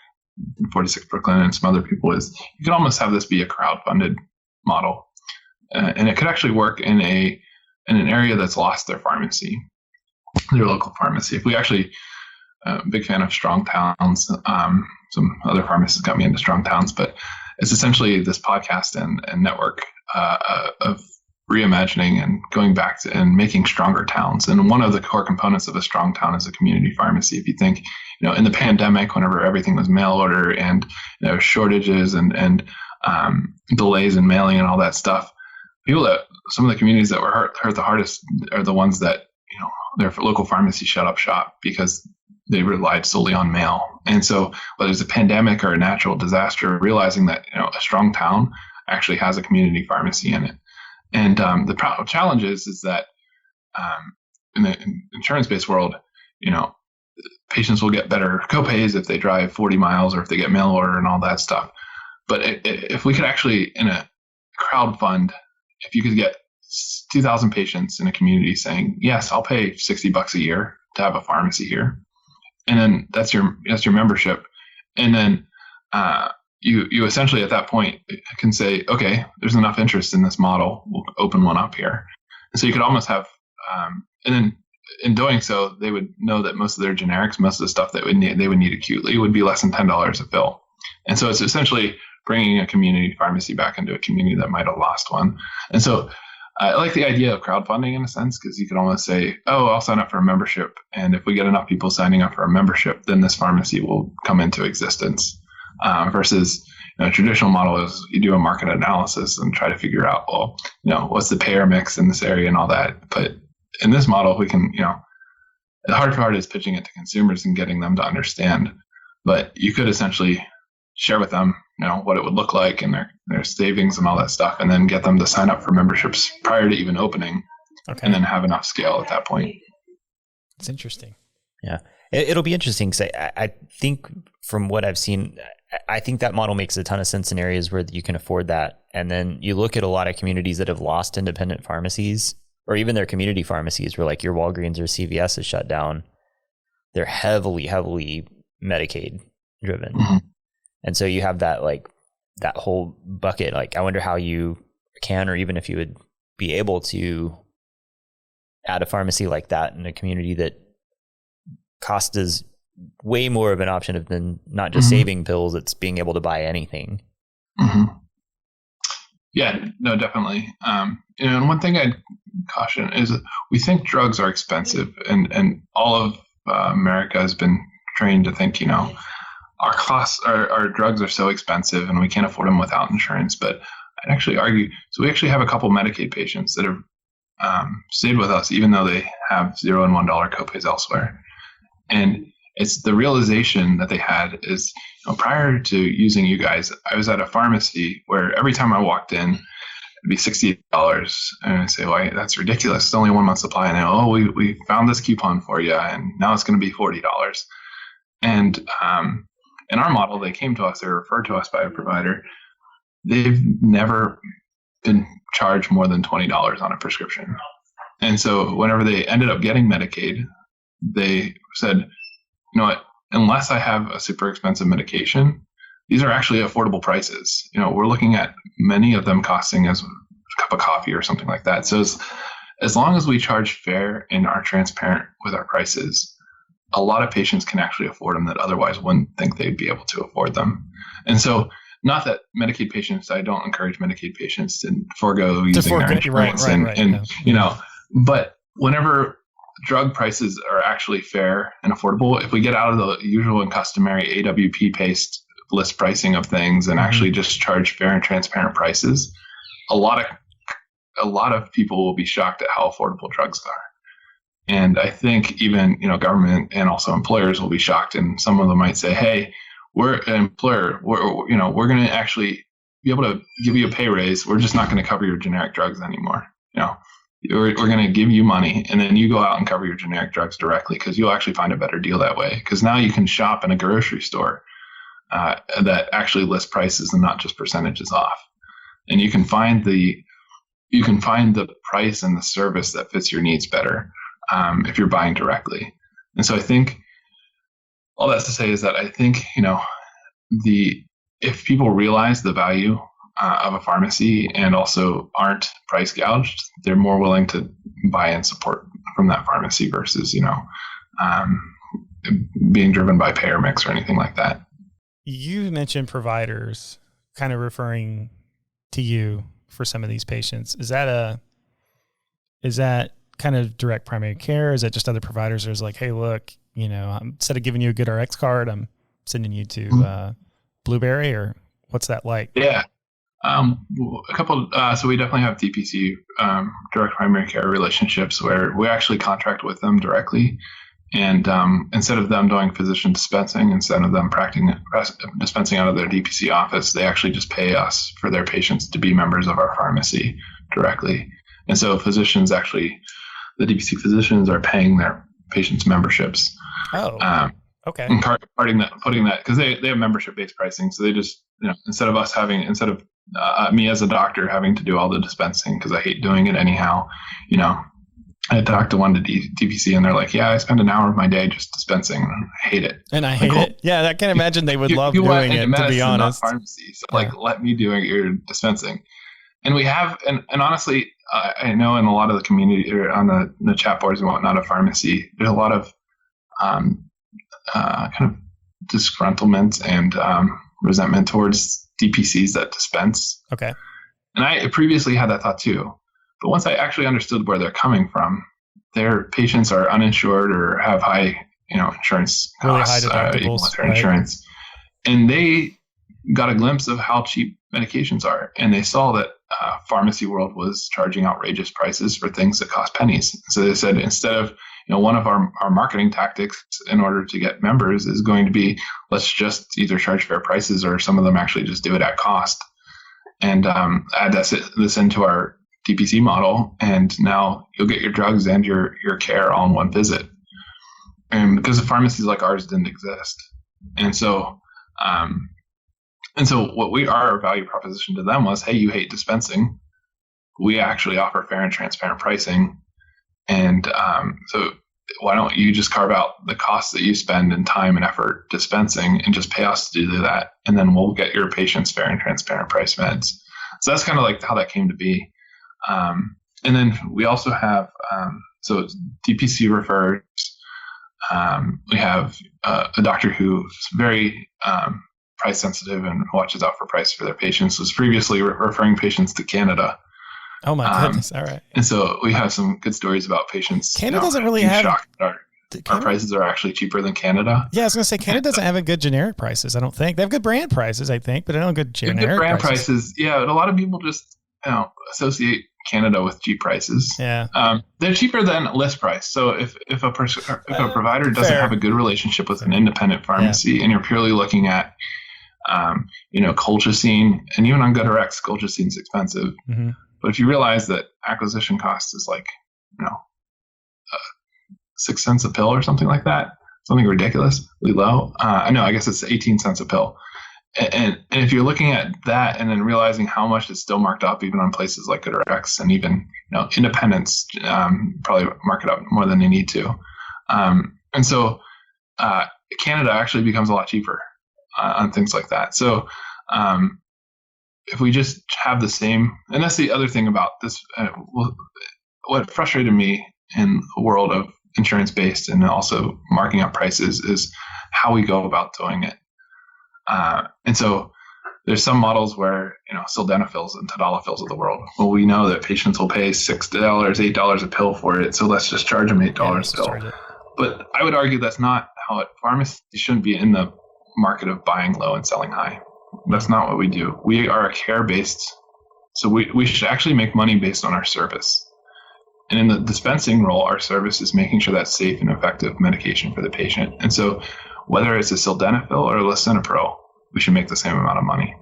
46 Brooklyn and some other people is you could almost have this be a crowd-funded model. And it could actually work in an area that's lost their pharmacy, their local pharmacy. If we actually, big fan of strong towns, some other pharmacists got me into strong towns, but it's essentially this podcast and network of reimagining and going back to and making stronger towns. And one of the core components of a strong town is a community pharmacy. If you think, in the pandemic, whenever everything was mail order and shortages and delays in mailing and all that stuff, some of the communities that were hurt the hardest are the ones that, their local pharmacy shut up shop because they relied solely on mail. And so whether it's a pandemic or a natural disaster, realizing that, a strong town actually has a community pharmacy in it. And the challenge is that in the insurance-based world, patients will get better copays if they drive 40 miles or if they get mail order and all that stuff. But if we could actually, in a crowd fund, if you could get 2,000 patients in a community saying, yes, I'll pay $60 a year to have a pharmacy here. And then that's your membership. And then you essentially at that point can say, okay, there's enough interest in this model. We'll open one up here. And so you could almost have, and then in doing so, they would know that most of their generics, most of the stuff that they would need acutely would be less than $10 a fill. And so it's essentially bringing a community pharmacy back into a community that might have lost one. And so I like the idea of crowdfunding in a sense, because you could almost say, oh, I'll sign up for a membership. And if we get enough people signing up for a membership, then this pharmacy will come into existence. Versus a traditional model is you do a market analysis and try to figure out, well, what's the payer mix in this area and all that. But in this model, we can, the hard part is pitching it to consumers and getting them to understand. But you could essentially share with them, what it would look like and their savings and all that stuff, and then get them to sign up for memberships prior to even opening, and then have enough scale at that point. It's interesting. Yeah. It'll be interesting because I think from what I've seen, I think that model makes a ton of sense in areas where you can afford that. And then you look at a lot of communities that have lost independent pharmacies, or even their community pharmacies, where like your Walgreens or CVS is shut down. They're heavily Medicaid driven. Mm-hmm. And so you have that whole bucket. Like, I wonder how you can, or even if you would be able to add a pharmacy like that in a community that cost is way more of an option than not just saving pills. It's being able to buy anything. Mm-hmm. Yeah, no, definitely. And one thing I'd caution is we think drugs are expensive, and all of America has been trained to think, our costs, our drugs are so expensive and we can't afford them without insurance. But I'd actually argue, so we actually have a couple Medicaid patients that have stayed with us, even though they have $0 and $1 copays elsewhere. And it's the realization that they had is, prior to using you guys, I was at a pharmacy where every time I walked in, it'd be $60. And I say, well, that's ridiculous. It's only 1 month supply. And they, we found this coupon for you, and now it's going to be $40. And in our model, they came to us, they were referred to us by a provider. They've never been charged more than $20 on a prescription. And so whenever they ended up getting Medicaid, they said, you know what, unless I have a super expensive medication, these are actually affordable prices. We're looking at many of them costing us a cup of coffee or something like that. So as long as we charge fair and are transparent with our prices, a lot of patients can actually afford them that otherwise wouldn't think they'd be able to afford them. And so, not that Medicaid patients, I don't encourage Medicaid patients to forego using their insurance, but whenever drug prices are actually fair and affordable, if we get out of the usual and customary AWP paced list pricing of things and actually just charge fair and transparent prices, a lot of people will be shocked at how affordable drugs are. And I think even, government and also employers will be shocked, and some of them might say, hey, we're an employer, we're going to actually be able to give you a pay raise. We're just not going to cover your generic drugs anymore. We're going to give you money, and then you go out and cover your generic drugs directly, because you'll actually find a better deal that way. Because now you can shop in a grocery store that actually lists prices and not just percentages off. And you can find the price and the service that fits your needs better if you're buying directly. And so I think all that's to say is that I think, if people realize the value of a pharmacy and also aren't price gouged, they're more willing to buy and support from that pharmacy versus, being driven by payer mix or anything like that. You mentioned providers kind of referring to you for some of these patients. Is that kind of direct primary care? Is that just other providers? Or is like, hey, look, instead of giving you a good RX card, I'm sending you to Blueberry, or what's that like? Yeah. A couple, so we definitely have DPC, direct primary care relationships, where we actually contract with them directly. And instead of them doing physician dispensing, instead of them dispensing out of their DPC office, they actually just pay us for their patients to be members of our pharmacy directly. And so physicians actually, the DPC physicians are paying their patients memberships. Oh, okay. And putting that, because they have membership-based pricing. So they just, instead of me as a doctor having to do all the dispensing, because I hate doing it anyhow, I talked to one to DPC, and they're like, yeah, I spend an hour of my day just dispensing, and I hate it. And I hate it. Yeah, I can't imagine they would love doing it, to be honest. Pharmacy, so let me do your dispensing. And we have, and honestly, I know in a lot of the community or on the chat boards and whatnot of pharmacy, there's a lot of kind of disgruntlement and resentment towards DPCs that dispense. Okay. And I previously had that thought too. But once I actually understood where they're coming from, their patients are uninsured or have high, insurance costs, really high deductibles, with their insurance. And they got a glimpse of how cheap medications are. And they saw that pharmacy world was charging outrageous prices for things that cost pennies. So they said, instead of, one of our marketing tactics in order to get members is going to be, let's just either charge fair prices or some of them actually just do it at cost. And add this into our DPC model, and now you'll get your drugs and your care all in one visit. And because the pharmacies like ours didn't exist, and so what our value proposition to them was, hey, you hate dispensing, we actually offer fair and transparent pricing, and so why don't you just carve out the costs that you spend in time and effort dispensing and just pay us to do that, and then we'll get your patients fair and transparent price meds. So that's kind of like how that came to be. And then we also have, so DPC refers, we have a doctor who's very price sensitive and watches out for price for their patients, was previously referring patients to Canada. Oh my goodness. All right. And so we have some good stories about patients. Canada doesn't really have shocked that our prices are actually cheaper than Canada. Yeah, I was going to say Canada doesn't have good generic prices. I don't think they have good brand prices. I think, but I don't have good generic good brand prices. Yeah, but a lot of people just associate Canada with cheap prices. Yeah, they're cheaper than list price. So if a provider doesn't have a good relationship with an independent pharmacy, and you're purely looking at colchicine, and even on GoodRx, colchicine is expensive. Mm-hmm. But if you realize that acquisition cost is like 6 cents a pill or something like that, something ridiculously low. I guess it's 18 cents a pill. And if you're looking at that and then realizing how much it's still marked up, even on places like GoodRx, and even independents probably mark it up more than they need to. And so Canada actually becomes a lot cheaper on things like that. So if we just have the same, and that's the other thing about this, what frustrated me in the world of insurance-based and also marking up prices is how we go about doing it. And so there's some models where, sildenafils and tadalafils of the world. Well, we know that patients will pay $6, $8 a pill for it. So let's just charge them $8 a pill. But I would argue that's not how it, pharmacy shouldn't be in the market of buying low and selling high. That's not what we do. We are a care-based, so we should actually make money based on our service. And in the dispensing role, our service is making sure that's safe and effective medication for the patient. And so whether it's a sildenafil or a lisinopril, we should make the same amount of money.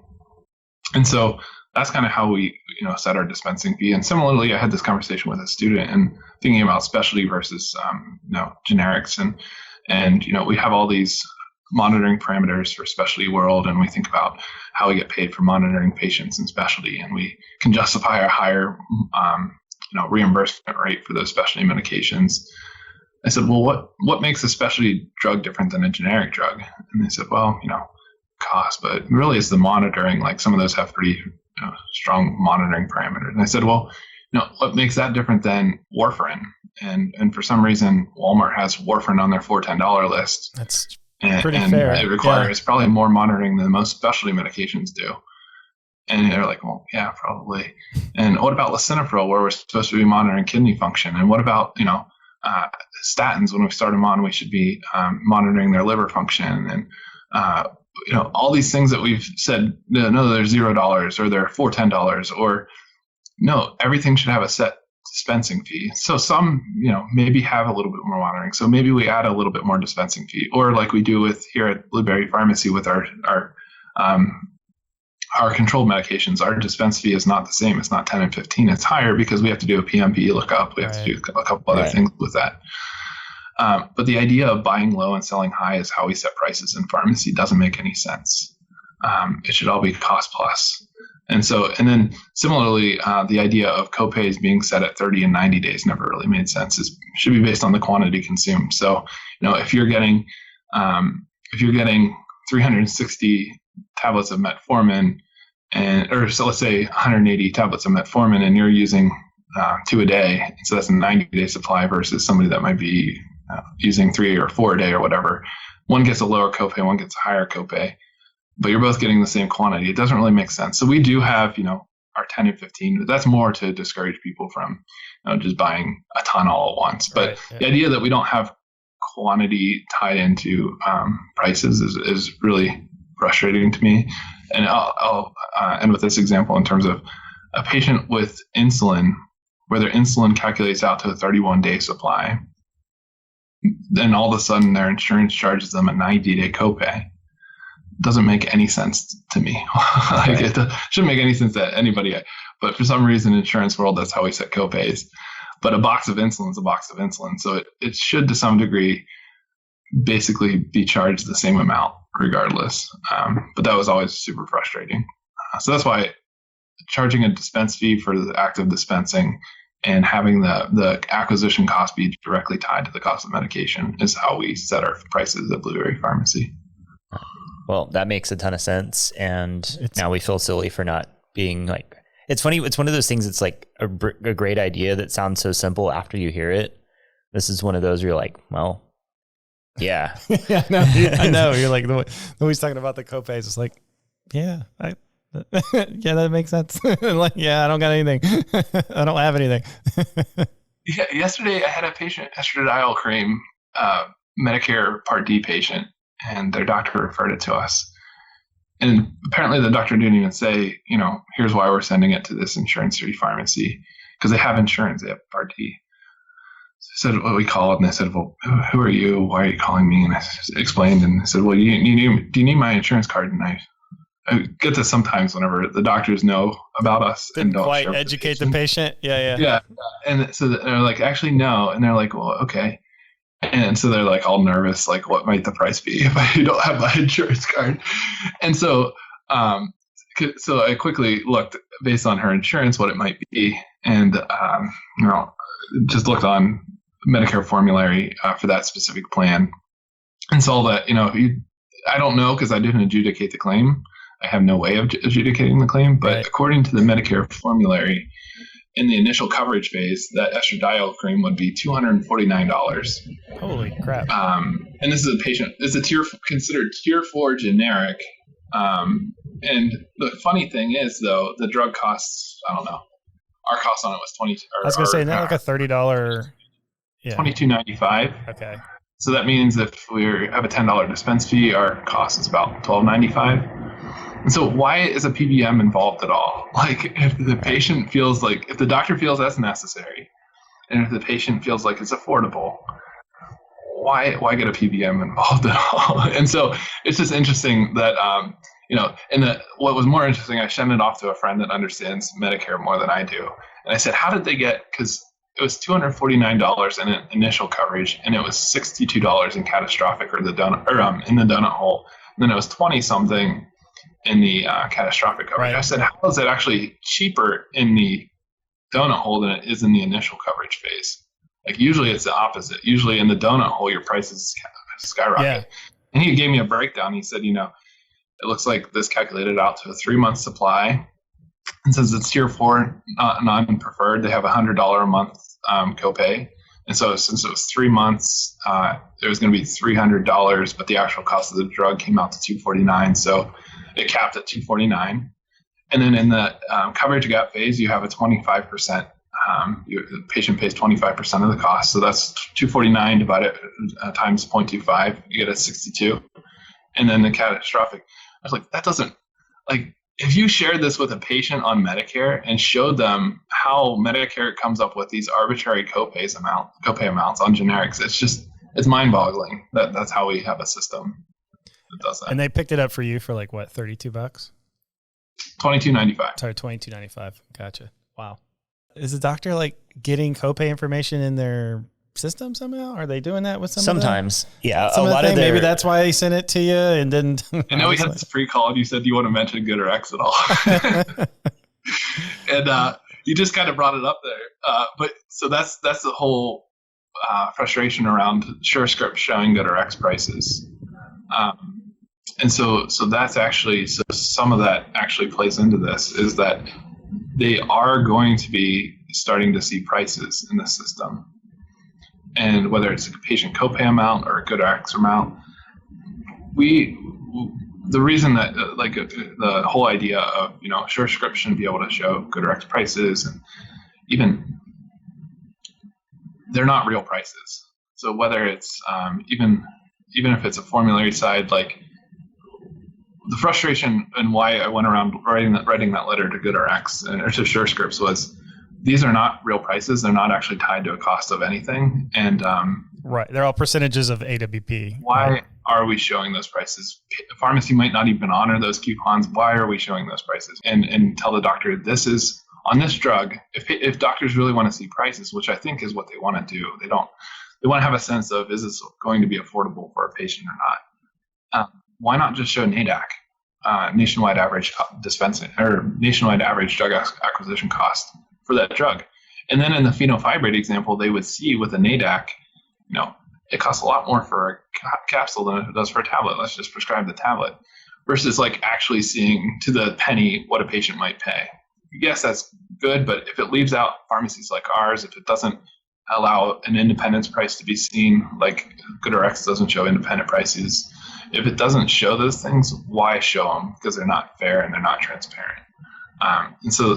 And so that's kind of how we, set our dispensing fee. And similarly, I had this conversation with a student and thinking about specialty versus, generics. And we have all these monitoring parameters for specialty world, and we think about how we get paid for monitoring patients in specialty, and we can justify a higher reimbursement rate for those specialty medications. I said, well, what makes a specialty drug different than a generic drug? And they said, well, cost, but really it's the monitoring. Like some of those have pretty strong monitoring parameters. And I said, well, what makes that different than warfarin? And for some reason, Walmart has warfarin on their $410 list. That's and pretty fair. It requires probably more monitoring than most specialty medications do. And they're like, well, yeah, probably. And what about lisinopril, where we're supposed to be monitoring kidney function? And what about, statins? When we start them on, we should be monitoring their liver function. And, all these things that we've said, no, they're $0 or they're $410, or no, everything should have a set dispensing fee. So some, maybe have a little bit more monitoring. So maybe we add a little bit more dispensing fee, or like we do with here at Blueberry Pharmacy with our controlled medications. Our dispense fee is not the same. It's not 10 and 15. It's higher because we have to do a PMP lookup. We have to do a couple other things with that. But the idea of buying low and selling high is how we set prices in pharmacy doesn't make any sense. It should all be cost plus. And then similarly, the idea of copays being set at 30 and 90 days never really made sense. It should be based on the quantity consumed. So, if you're getting 360 tablets of metformin so let's say 180 tablets of metformin, and you're using 2 a day. So that's a 90-day supply versus somebody that might be using 3 or 4 a day or whatever. One gets a lower copay, one gets a higher copay, but you're both getting the same quantity. It doesn't really make sense. So we do have, our 10 and 15. That's more to discourage people from just buying a ton all at once. But the idea that we don't have quantity tied into prices is really frustrating to me. And I'll end with this example in terms of a patient with insulin, where their insulin calculates out to a 31-day supply. Then all of a sudden their insurance charges them a 90-day copay. Doesn't make any sense to me. It shouldn't make any sense to anybody. But for some reason, in insurance world, that's how we set copays. But a box of insulin is a box of insulin. So it should, to some degree, basically be charged the same amount regardless. But that was always super frustrating. So that's why charging a dispense fee for the act of dispensing and having the acquisition cost be directly tied to the cost of medication is how we set our prices at Blueberry Pharmacy. Well, that makes a ton of sense. And now we feel silly for not being like, it's funny. It's one of those things. It's like a great idea that sounds so simple after you hear it. This is one of those where you're like, well, yeah. Yeah, I know. You're like, the way he's talking about the copays, it's like, yeah, yeah, that makes sense. Like, yeah, I don't got anything. I don't have anything. Yeah, yesterday I had a patient, estradiol cream, Medicare Part D patient, and their doctor referred it to us. And apparently the doctor didn't even say, here's why we're sending it to this insurance-free pharmacy, because they have insurance, they have Part D. So I said, well, we called, and they said, well, who are you? Why are you calling me? And I explained, and I said, well, do you need my insurance card? And I get this sometimes whenever the doctors know about us and don't quite educate the patient. Yeah. And so they're like, actually, no. And they're like, well, okay. And so they're like all nervous, like, what might the price be if I don't have my insurance card? And so I quickly looked based on her insurance what it might be, and just looked on Medicare formulary for that specific plan, and saw that I don't know because I didn't adjudicate the claim. I have no way of adjudicating the claim, but according to the Medicare formulary, in the initial coverage phase, that estradiol cream would be $249. Holy crap! And this is a patient. It's considered tier 4 generic. And the funny thing is, though, the drug costs, I don't know. Our cost on it was $20. I was gonna say not like a $30. Yeah. $22.95. Okay. So that means if we have a $10 dispense fee, our cost is about $12.95. And so why is a PBM involved at all? Like, if the patient feels like, if the doctor feels that's necessary, and if the patient feels like it's affordable, why get a PBM involved at all? And so it's just interesting that, what was more interesting, I sent it off to a friend that understands Medicare more than I do. And I said, how did they get, because it was $249 in initial coverage, and it was $62 in catastrophic in the donut hole. And then it was 20 something in the catastrophic coverage. Right. I said, how is it actually cheaper in the donut hole than it is in the initial coverage phase? Like, usually it's the opposite. Usually in the donut hole, your prices skyrocket. Yeah. And he gave me a breakdown. He said, it looks like this calculated out to a 3-month supply. And since it's tier 4 non-preferred, they have $100 a month copay. And so since it was 3 months, it was going to be $300, but the actual cost of the drug came out to $249. So it capped at $249. And then in the coverage gap phase, you have a 25%. The patient pays 25% of the cost. So that's $249 divided times 0.25. You get a 62. And then the catastrophic, I was like, that doesn't, like, if you shared this with a patient on Medicare and showed them how Medicare comes up with these arbitrary copay amounts on generics, it's mind-boggling that that's how we have a system that does that. And they picked it up for you for like what, $32? $22.95. Sorry, $22.95. Gotcha. Wow. Is the doctor like getting copay information in their system somehow? Are they doing that with some sometimes? Yeah, a lot of maybe that's why he sent it to you and didn't. I know we had this pre-call and you said, do you want to mention GoodRx at all? And you just kind of brought it up there. But so that's the whole frustration around SureScript showing GoodRx prices. And so that's actually, so some of that actually plays into this, is that they are going to be starting to see prices in the system. And whether it's a patient copay amount or a GoodRx amount, the reason that the whole idea of, SureScript shouldn't be able to show GoodRx prices, and even they're not real prices. So whether it's even if it's a formulary side, like the frustration and why I went around writing that letter to GoodRx or to SureScripts was, these are not real prices. They're not actually tied to a cost of anything. And right, they're all percentages of AWP. Why are we showing those prices? Pharmacy might not even honor those coupons. Why are we showing those prices? And tell the doctor, this is on this drug. If doctors really want to see prices, which I think is what they want to do, they want to have a sense of, is this going to be affordable for a patient or not? Why not just show NADAC, nationwide average dispensing, or nationwide average drug acquisition cost for that drug? And then in the fenofibrate example, they would see with a NADAC, it costs a lot more for a capsule than it does for a tablet. Let's just prescribe the tablet, versus like actually seeing to the penny what a patient might pay. Yes, that's good, but if it leaves out pharmacies like ours, if it doesn't allow an independence price to be seen, like GoodRx doesn't show independent prices, if it doesn't show those things, why show them? Because they're not fair and they're not transparent. And so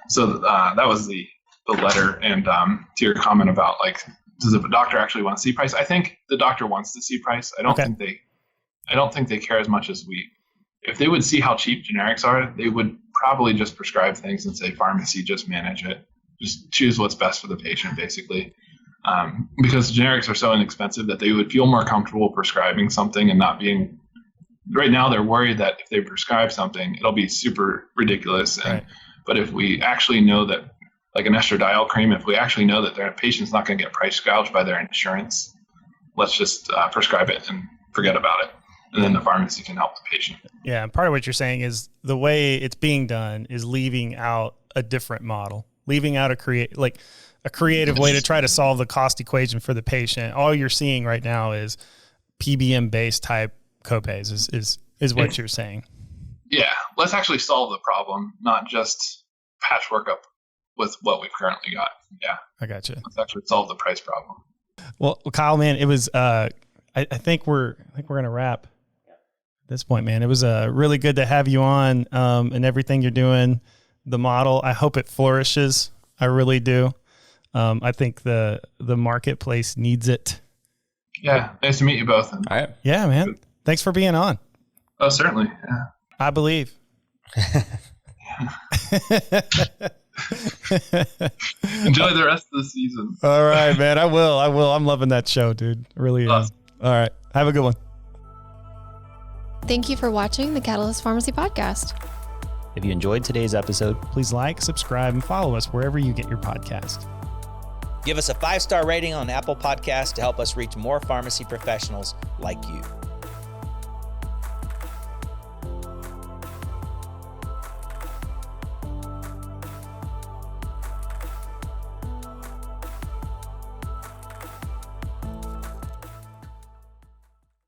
that was the letter. And to your comment about, like, does the doctor actually want to see price? I think the doctor wants to see price. I don't think they care as much as we. If they would see how cheap generics are, they would probably just prescribe things and say, pharmacy, just manage it. Just choose what's best for the patient, basically. Because generics are so inexpensive that they would feel more comfortable prescribing something and not being. Right now, they're worried that if they prescribe something, it'll be super ridiculous. But if we actually know that, like an estradiol cream, if we actually know that their patient's not going to get price gouged by their insurance, let's just prescribe it and forget about it. And then the pharmacy can help the patient. Yeah, and part of what you're saying is the way it's being done is leaving out a different model, leaving out a creative way to try to solve the cost equation for the patient. All you're seeing right now is PBM based type copays is what you're saying. Yeah, let's actually solve the problem, not just patchwork up with what we've currently got. Yeah, I got you. Let's actually solve the price problem. Well, Kyle, man, it was. I think we're gonna wrap at this point, man. It was really good to have you on, and everything you're doing. The model, I hope it flourishes. I really do. I think the marketplace needs it. Yeah, nice to meet you both. All right. Yeah, man. Thanks for being on. Oh, certainly. Yeah. I believe. Enjoy the rest of the season. All right, man. I will. I'm loving that show, dude. Really. Awesome. All right. Have a good one. Thank you for watching the Catalyst Pharmacy Podcast. If you enjoyed today's episode, Please like, subscribe, and follow us wherever you get your podcast. Give us a 5-star rating on Apple Podcasts to help us reach more pharmacy professionals like you.